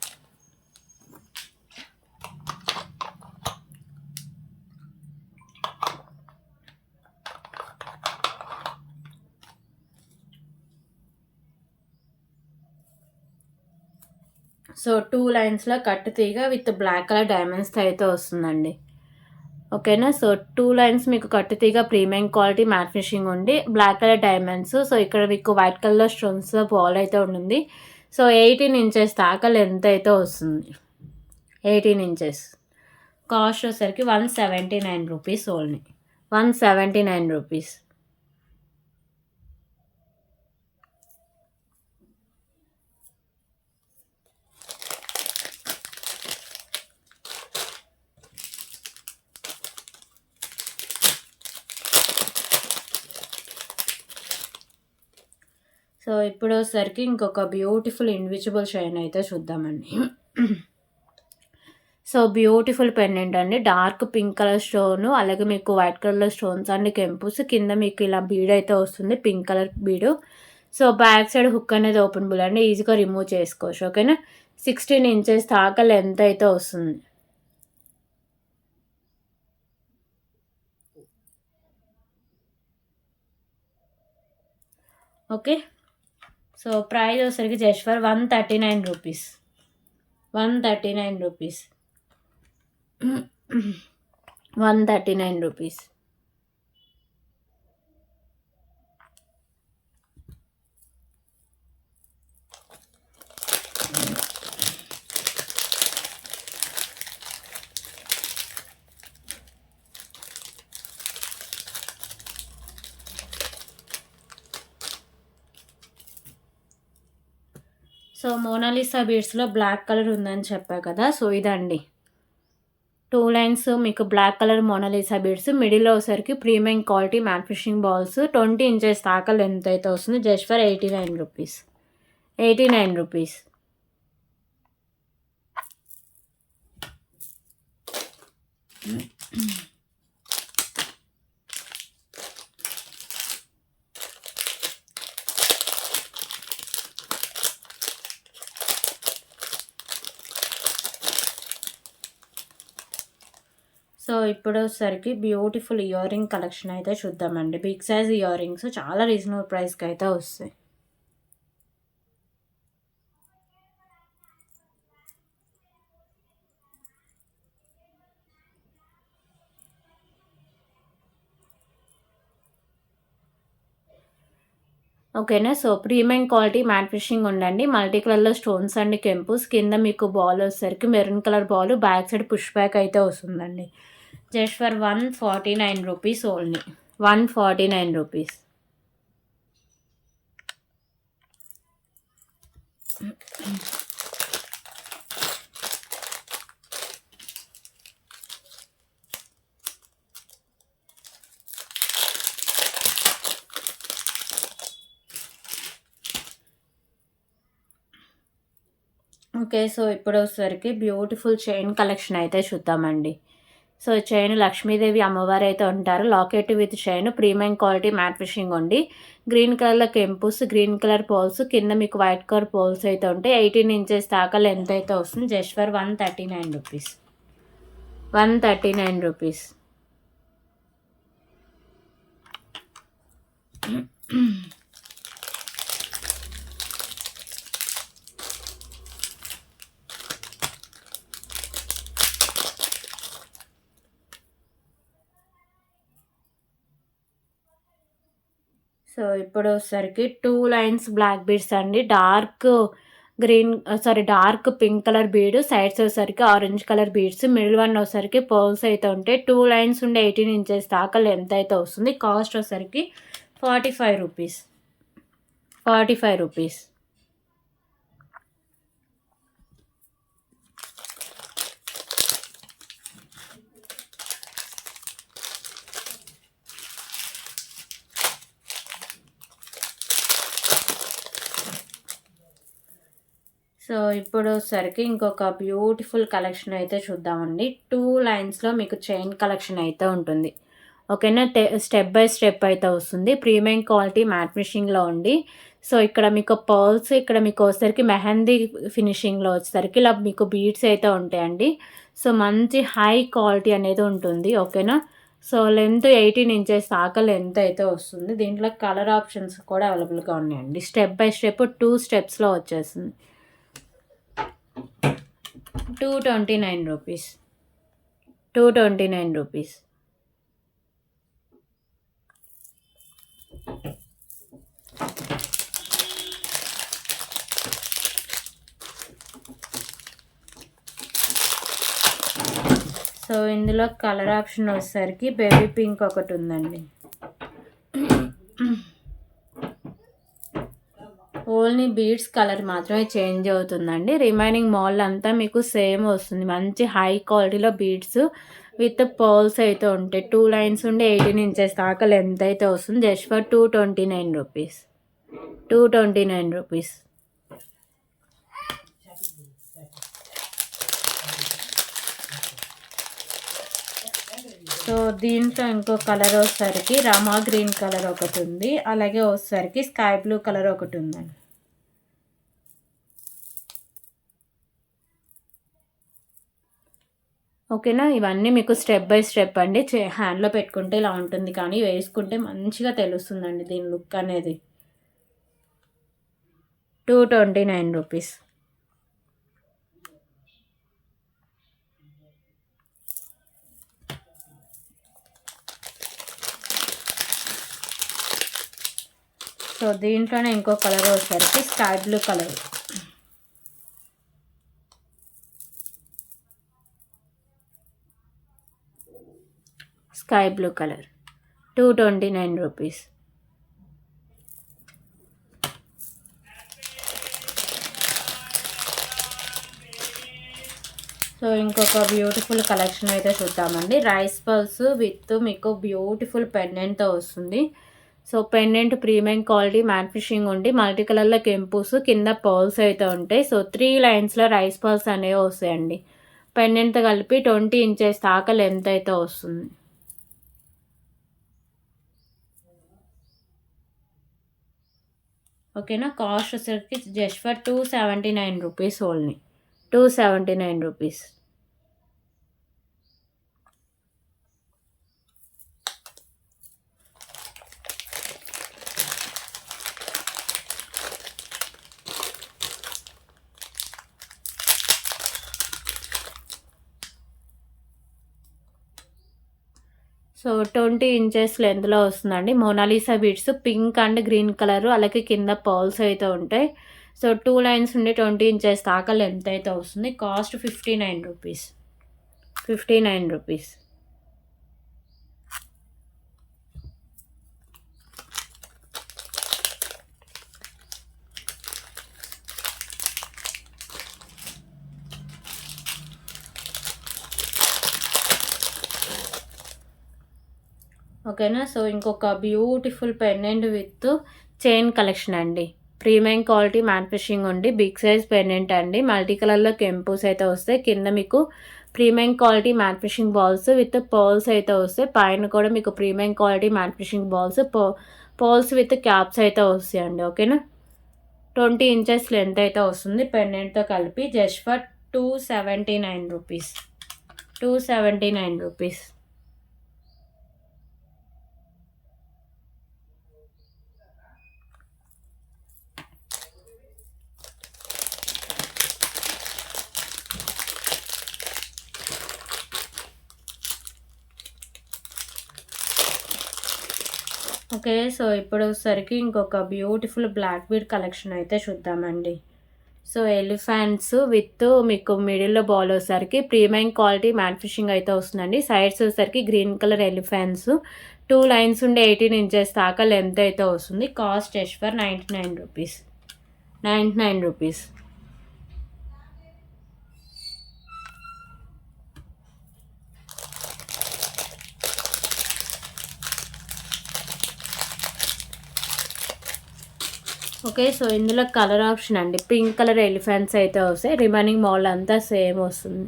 సో 2 లైన్స్లో కట్ తీగ విత్ బ్లాక్ కలర్ డైమండ్స్తో అయితే వస్తుందండి. ఓకేనా. సో 2 లైన్స్ మీకు కట్టు తీగ ప్రీమియం క్వాలిటీ మ్యాట్ ఫినిషింగ్ ఉండి బ్లాక్ కలర్ డైమండ్స్. సో ఇక్కడ మీకు వైట్ కలర్ స్టోన్స్ బాల్ అయితే ఉంటుంది. సో 18 ఇంచెస్ దాకా లెంత్ అయితే వస్తుంది. 18 ఇంచెస్. కాస్ట్ వచ్చేసరికి ₹179 ఓన్లీ. ₹179. సో ఇప్పుడు వచ్చేసరికి ఇంకొక బ్యూటిఫుల్ ఇన్విజిబుల్ చైన్ అయితే చూద్దామండి. సో బ్యూటిఫుల్ పెండెంట్ అండి. డార్క్ పింక్ కలర్ స్టోను, అలాగే మీకు వైట్ కలర్ స్టోన్స్ అండి కెంపుస్. కింద మీకు ఇలా బీడ్ అయితే వస్తుంది, పింక్ కలర్ బీడు. సో బ్యాక్ సైడ్ హుక్ అనేది ఓపెనబుల్ అండి, ఈజీగా రిమూవ్ చేసుకోవచ్చు. ఓకేనా. 16 ఇంచెస్ దాకా లెంత్ అయితే వస్తుంది. ఓకే. సో ప్రైస్ వచ్చేసరికి జస్ట్ ఫర్ ₹139. ₹139. ₹139. సో మోనాలిసా బీడ్స్లో బ్లాక్ కలర్ ఉందని చెప్పా కదా. సో ఇదండి 2 లైన్స్ మీకు బ్లాక్ కలర్ మోనాలిసా బీడ్స్. మిడిల్లో వచ్చేసరికి premium quality matte finishing balls. 20 inches దాకా లెంత్ అయితే వస్తుంది. Just for ₹89. ₹89. సో ఇప్పుడు వచ్చేసరికి బ్యూటిఫుల్ ఇయర్ రింగ్ కలెక్షన్ అయితే చూద్దామండి. బిగ్ సైజ్ ఇయర్ రింగ్స్ చాలా రీజనబుల్ ప్రైస్కి అయితే వస్తాయి. ఓకేనా. So premium quality matte finishing ఉండండి. మల్టీ కలర్‌లో స్టోన్స్ అండ్ కెంపుస్ కింద మీకు బాల్ వచ్చేసరికి maroon colour ball, back side push back అయితే వస్తుందండి. Just for 149 rupees only. 149 rupees. Okay. So ఇప్పుడు వచ్చేసరికి బ్యూటిఫుల్ చైన్ కలెక్షన్ అయితే చూద్దామండి. సో చైన్ లక్ష్మీదేవి అమ్మవారు అయితే ఉంటారు. Locket with chain premium quality matte finishing ఉండి గ్రీన్ కలర్‌లో కెంపుస్, గ్రీన్ కలర్ పోల్స్ కింద మీకు వైట్ కలర్ పోల్స్ అయితే ఉంటాయి. 18 ఇంచెస్ దాకా లెంత్ అయితే వస్తుంది. Just for 139 rupees. 139 rupees. So ఇప్పుడు వచ్చేసరికి 2 లైన్స్ బ్లాక్ బీడ్స్ అండి. Dark pink colour bead, sides వచ్చేసరికి orange colour beads, middle one వచ్చేసరికి పర్ల్స్ అయితే ఉంటాయి. 2 లైన్స్ ఉండే 18 ఇంచెస్ దాకా లెంత్ అయితే వస్తుంది. కాస్ట్ వచ్చేసరికి 45 రూపీస్. 45 రూపీస్. సో ఇప్పుడు వచ్చేసరికి ఇంకొక బ్యూటిఫుల్ కలెక్షన్ అయితే చూద్దామండి. 2 లైన్స్‌లో మీకు చైన్ కలెక్షన్ అయితే ఉంటుంది. ఓకేనా. స్టెప్ బై స్టెప్ అయితే వస్తుంది. ప్రీమియం క్వాలిటీ మ్యాట్ ఫినిషింగ్‌లో ఉండి సో ఇక్కడ మీకు పర్ల్స్, ఇక్కడ మీకు వచ్చేసరికి మెహందీ ఫినిషింగ్‌లో వచ్చేసరికి ఇలా మీకు బీడ్స్ అయితే ఉంటాయండి. సో మంచి హై క్వాలిటీ అనేది ఉంటుంది. ఓకేనా. సో లెంత్ 18 ఇంచెస్ దాకా లెంత్ అయితే వస్తుంది. దీంట్లో కలర్ ఆప్షన్స్ కూడా అవైలబుల్‌గా ఉన్నాయండి. స్టెప్ బై స్టెప్ 2 స్టెప్స్‌లో వచ్చేస్తుంది. 229 రూపీస్. 229 రూపీస్. సో ఇందులో కలర్ ఆప్షన్ వచ్చేసరికి బేబీ పింక్ ఒకటి ఉందండి. ఓన్లీ బీడ్స్ కలర్ మాత్రమే చేంజ్ అవుతుందండి. రిమైనింగ్ మాల్ అంతా మీకు సేమ్ వస్తుంది. మంచి హై క్వాలిటీలో బీడ్స్ విత్ పర్ల్స్ అయితే ఉంటాయి. 2 లైన్స్ ఉండి 18 ఇంచెస్ దాకా లెంత్ అయితే వస్తుంది. Just for 229 rupees. 229 rupees. So దీంట్లో ఇంకో కలర్ వచ్చేసరికి రామా గ్రీన్ కలర్ ఒకటి ఉంది. అలాగే వచ్చేసరికి స్కై బ్లూ కలర్ ఒకటి ఉందండి. ఓకేనా. ఇవన్నీ మీకు స్టెప్ బై స్టెప్ అండి. హ్యాండ్లో పెట్టుకుంటే ఇలా ఉంటుంది, కానీ వేసుకుంటే మంచిగా తెలుస్తుందండి దీని లుక్ అనేది. 229 రూపీస్. సో దీంట్లోనే ఇంకో కలర్ వచ్చేసరికి sky blue colour. Sky blue colour 229 rupees. So ఇంకొక బ్యూటిఫుల్ కలెక్షన్ అయితే చూద్దామండి. రైస్ పల్స్ విత్ మీకు బ్యూటిఫుల్ పెండెంట్తో వస్తుంది. So pendant premium quality matte finishing ఉండి మల్టీ కలర్లో కెంపుస్, కింద పర్ల్స్ అయితే ఉంటాయి. సో 3 లైన్స్లో రైస్ పర్ల్స్ అనేవి వస్తాయండి. పెండెంట్తో కలిపి 20 ఇంచెస్ దాకా లెంత్ అయితే వస్తుంది. ఓకేనా. కాస్ట్ వచ్చేసరికి just for 279 rupees only. 279 rupees. So 20 inches లెంత్లో వస్తుందండి. Mona Lisa beads pink and green colour, అలాగే కింద పర్ల్స్ అయితే ఉంటాయి. సో 2 లైన్స్ నుండి 20 ఇంచెస్ దాకా లెంత్ అయితే వస్తుంది. Cost 59 rupees. 59 రూపీస్. ఓకేనా. సో ఇంకొక beautiful pendant with chain collection అండి. ప్రీమియం క్వాలిటీ మ్యాట్ ఫినిషింగ్ ఉండి బిగ్ సైజ్ పెండెంట్ అండి. మల్టీ కలర్లో కెంపుస్ అయితే వస్తాయి. కింద మీకు premium quality matte finishing balls with pearls అయితే వస్తాయి. పైన కూడా మీకు premium quality matte finishing balls, pearls with caps అయితే వస్తాయండి. ఓకేనా. 20 ఇంచెస్ లెంత్ అయితే వస్తుంది పెండెంట్తో కలిపి. Just for 279 rupees. 279 rupees. Okay. So ఇప్పుడు వచ్చేసరికి ఇంకొక బ్యూటిఫుల్ బ్లాక్ బీడ్ కలెక్షన్ అయితే చూద్దామండి. సో ఎలిఫెంట్స్ విత్ మీకు మిడిల్లో బాల్ వచ్చేసరికి ప్రీమియం క్వాలిటీ మ్యాట్ ఫినిషింగ్ అయితే వస్తుందండి. సైడ్స్ వచ్చేసరికి గ్రీన్ కలర్ ఎలిఫెంట్స్ 2 లైన్స్ ఉండి 18 ఇంచెస్ దాకా లెంత్ అయితే వస్తుంది. Cost just for 99 rupees. 99 rupees. Okay. So ఇందులో కలర్ ఆప్షన్ అండి. పింక్ కలర్ ఎలిఫెంట్స్ అయితే వస్తాయి. రిమైనింగ్ మోడల్ అంతా సేమ్ వస్తుంది.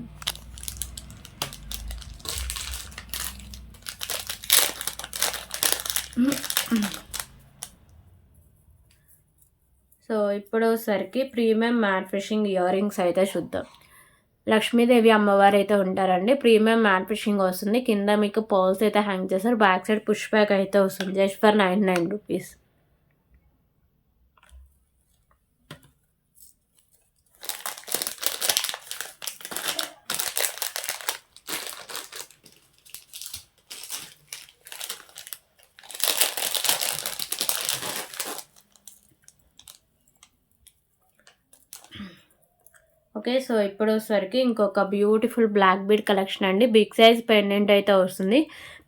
సో ఇప్పుడు వచ్చేసరికి premium matte finishing year rings అయితే చూద్దాం. లక్ష్మీదేవి అమ్మవారు అయితే ఉంటారండి. ప్రీమియం మ్యాట్ ఫినిషింగ్ వస్తుంది. కింద మీకు పర్ల్స్ అయితే హ్యాంగ్ చేస్తారు. బ్యాక్ సైడ్ పుష్ బ్యాక్ అయితే వస్తుంది. Just for 99 rupees. Okay. So ఇప్పుడు వచ్చేసరికి ఇంకొక బ్యూటిఫుల్ బ్లాక్ బీడ్ కలెక్షన్ అండి. బిగ్ సైజ్ పెండెంట్ అయితే వస్తుంది.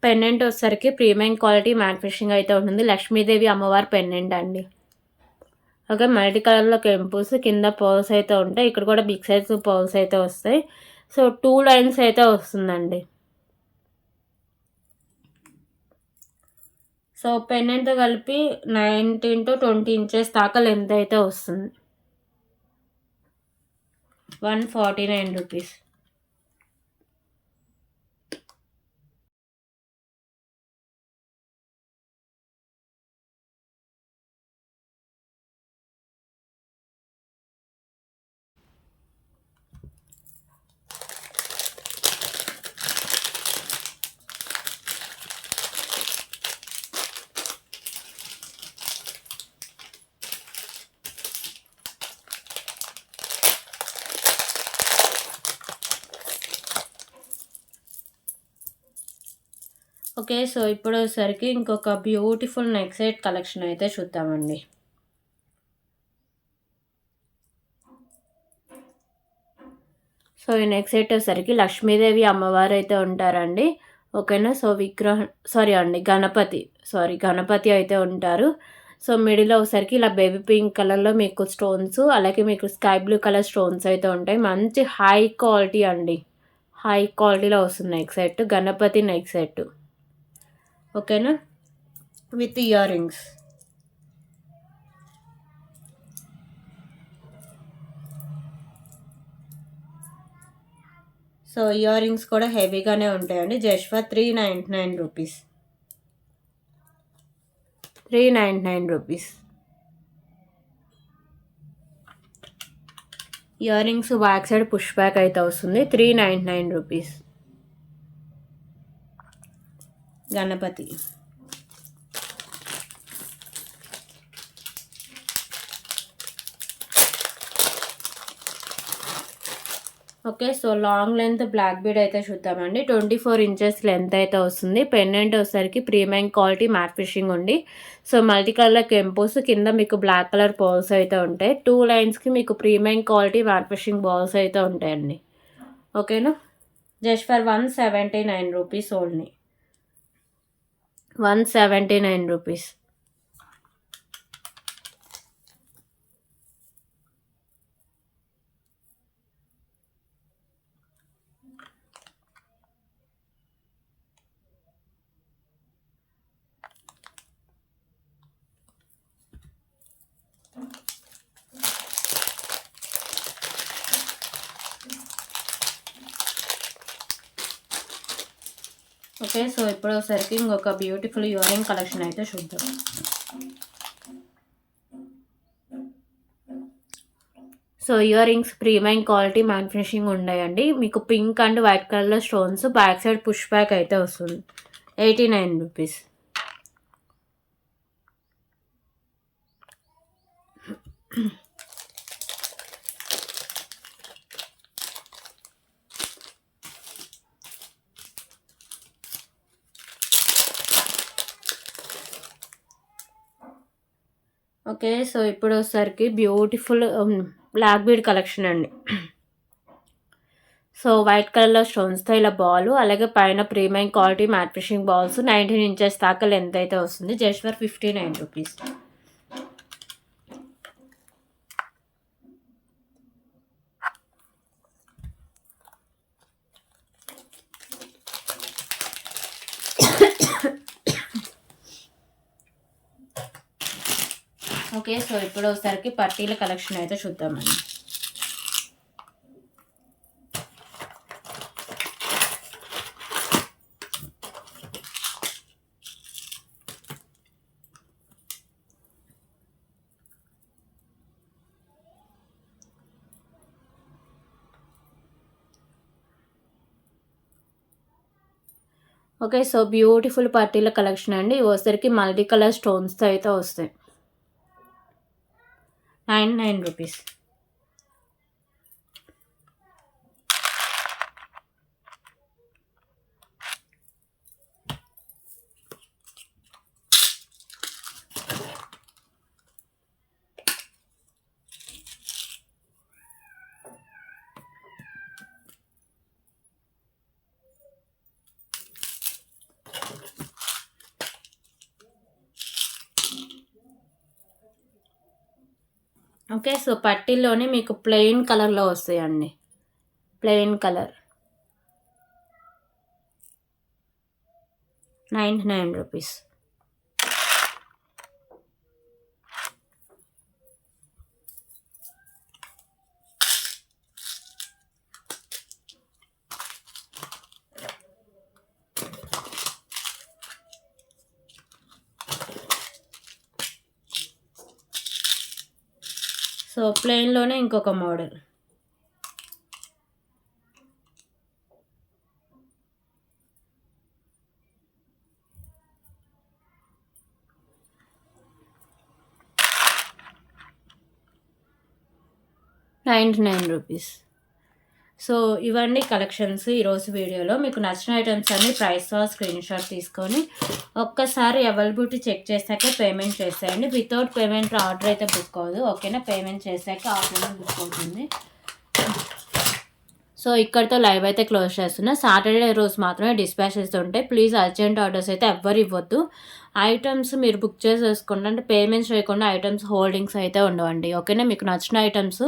పెండెంట్ వచ్చేసరికి ప్రీమియం క్వాలిటీ మ్యాట్ ఫినిషింగ్ అయితే ఉంటుంది. లక్ష్మీదేవి అమ్మవారి పెండెంట్ అండి. ఓకే. మల్టీ కలర్లో కెంపుస్, కింద పర్ల్స్ అయితే ఉంటాయి. ఇక్కడ కూడా బిగ్ సైజ్ పర్ల్స్ అయితే వస్తాయి. సో 2 లైన్స్ అయితే వస్తుందండి. సో పెండెంట్తో కలిపి 19 to 20 ఇంచెస్ దాకా లెంత్ అయితే వస్తుంది. 149 రూపీస్. ఓకే. సో ఇప్పుడు వచ్చేసరికి ఇంకొక బ్యూటిఫుల్ నెక్ సెట్ కలెక్షన్ అయితే చూద్దామండి. సో ఈ నెక్ సెట్ వచ్చేసరికి లక్ష్మీదేవి అమ్మవారు అయితే ఉంటారండి. ఓకేనా. సో గణపతి అయితే ఉంటారు. సో మిడిల్లో ఒకసారికి ఇలా బేబీ పింక్ కలర్లో మీకు స్టోన్స్, అలాగే మీకు స్కై బ్లూ కలర్ స్టోన్స్ అయితే ఉంటాయి. మంచి హై క్వాలిటీ అండి. హై క్వాలిటీలో వస్తుంది neck set. Ganapati neck set. ఓకేనా. With ear rings. So ear rings కూడా హెవీగానే ఉంటాయండి. Just for 399 rupees. 399 rupees. Ear rings back side push back అయితే వస్తుంది. 399 rupees. Ganapati. Okay. So, long length black bead అయితే చూద్దామండి. 24 ఇంచెస్ లెంత్ అయితే వస్తుంది. పెండెంట్ వచ్చేసరికి ప్రీమియం క్వాలిటీ మ్యాట్ ఫినిషింగ్ ఉంది. సో, మల్టీ కలర్ కెంపోస్ కింద మీకు బ్లాక్ కలర్ పర్ల్స్ అయితే ఉంటాయి. 2 లైన్స్‌కి మీకు premium quality matte finishing balls అయితే ఉంటాయండి. ఓకేనా? Just for 179 rupees only. 179 rupees. Okay. So, ఇప్పుడు వచ్చేసరికి ఇంకొక బ్యూటిఫుల్ ఇయర్ రింగ్ కలెక్షన్ అయితే చూద్దాం. So, ear rings premium quality matte finishing ఉన్నాయండి. మీకు పింక్ అండ్ వైట్ కలర్‌లో stones, back side push back అయితే వస్తుంది. 89 రూపీస్. ఓకే. సో, ఇప్పుడు వచ్చేసరికి బ్యూటిఫుల్ బ్లాక్ బీడ్ కలెక్షన్ అండి. సో, వైట్ కలర్‌లో స్టోన్స్‌తో ఇలా బాలు, అలాగే పైన premium quality matte finishing balls 19 inches దాకా లెంత్ అయితే వస్తుంది. Just for 59 rupees. Okay. So, ఇప్పుడు ఒకసారికి పట్టీల కలెక్షన్ అయితే చూద్దామండి. ఓకే. సో, బ్యూటిఫుల్ పట్టీల కలెక్షన్ అండి. ఇవి వచ్చేసరికి మల్టీ కలర్ స్టోన్స్‌తో అయితే వస్తాయి. 99 రూపీస్. ఓకే. సో, పట్టీల్లోనే మీకు ప్లెయిన్ కలర్‌లో వస్తాయండి. Plain colour. 99 రూపీస్. సో, ప్లెయిన్‌లోనే ఇంకొక మోడల్. ₹99. సో, ఇవన్నీ కలెక్షన్స్ ఈరోజు వీడియోలో. మీకు నచ్చిన ఐటమ్స్ అన్నీ ప్రైస్‌తో స్క్రీన్‌షాట్ తీసుకొని ఒక్కసారి అవైలబిలిటీ చెక్ చేశాక పేమెంట్ చేసేయండి. వితౌట్ పేమెంట్ ఆర్డర్ అయితే బుక్ అవ్వదు. ఓకేనా? పేమెంట్ చేశాక ఆర్డర్ బుక్ అవుతుంది. సో, ఇక్కడితో లైవ్ అయితే క్లోజ్ చేస్తున్నా. సాటర్డే రోజు మాత్రమే డిస్పాచెస్ ఉంటాయి. ప్లీజ్ అర్జెంట్ ఆర్డర్స్ అయితే ఎవ్వరు ఇవ్వద్దు. ఐటమ్స్ మీరు బుక్ చేసేసుకోండి. అంటే పేమెంట్స్ చేయకుండా ఐటమ్స్ హోల్డింగ్స్ అయితే ఉండవండి. ఓకేనా? మీకు నచ్చిన ఐటమ్స్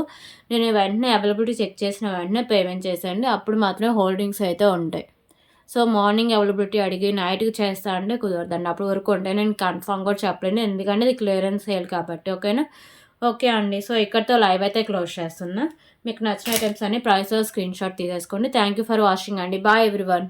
నేను వెంటనే అవైలబిలిటీ చెక్ చేసిన వెంటనే పేమెంట్ చేసేయండి. అప్పుడు మాత్రమే హోల్డింగ్స్ అయితే ఉంటాయి. సో, మార్నింగ్ అవైలబిలిటీ అడిగి నైట్‌కి చేస్తా అంటే కుదరదండి. అప్పటి వరకు ఉంటే నేను కన్ఫర్మ్ కూడా చెప్పలేను. ఎందుకంటే ఇది క్లియరెన్స్ సేల్ కాబట్టి. ఓకేనా? ఓకే అండి. సో, ఇక్కడితో లైవ్ అయితే క్లోజ్ చేస్తున్నా. మీకు నచ్చిన ఐటమ్స్ అన్ని ప్రైస్‌తో స్క్రీన్‌షాట్ తీసేసుకోండి. థ్యాంక్ యూ ఫర్ వాచింగ్ అండి. Bye everyone.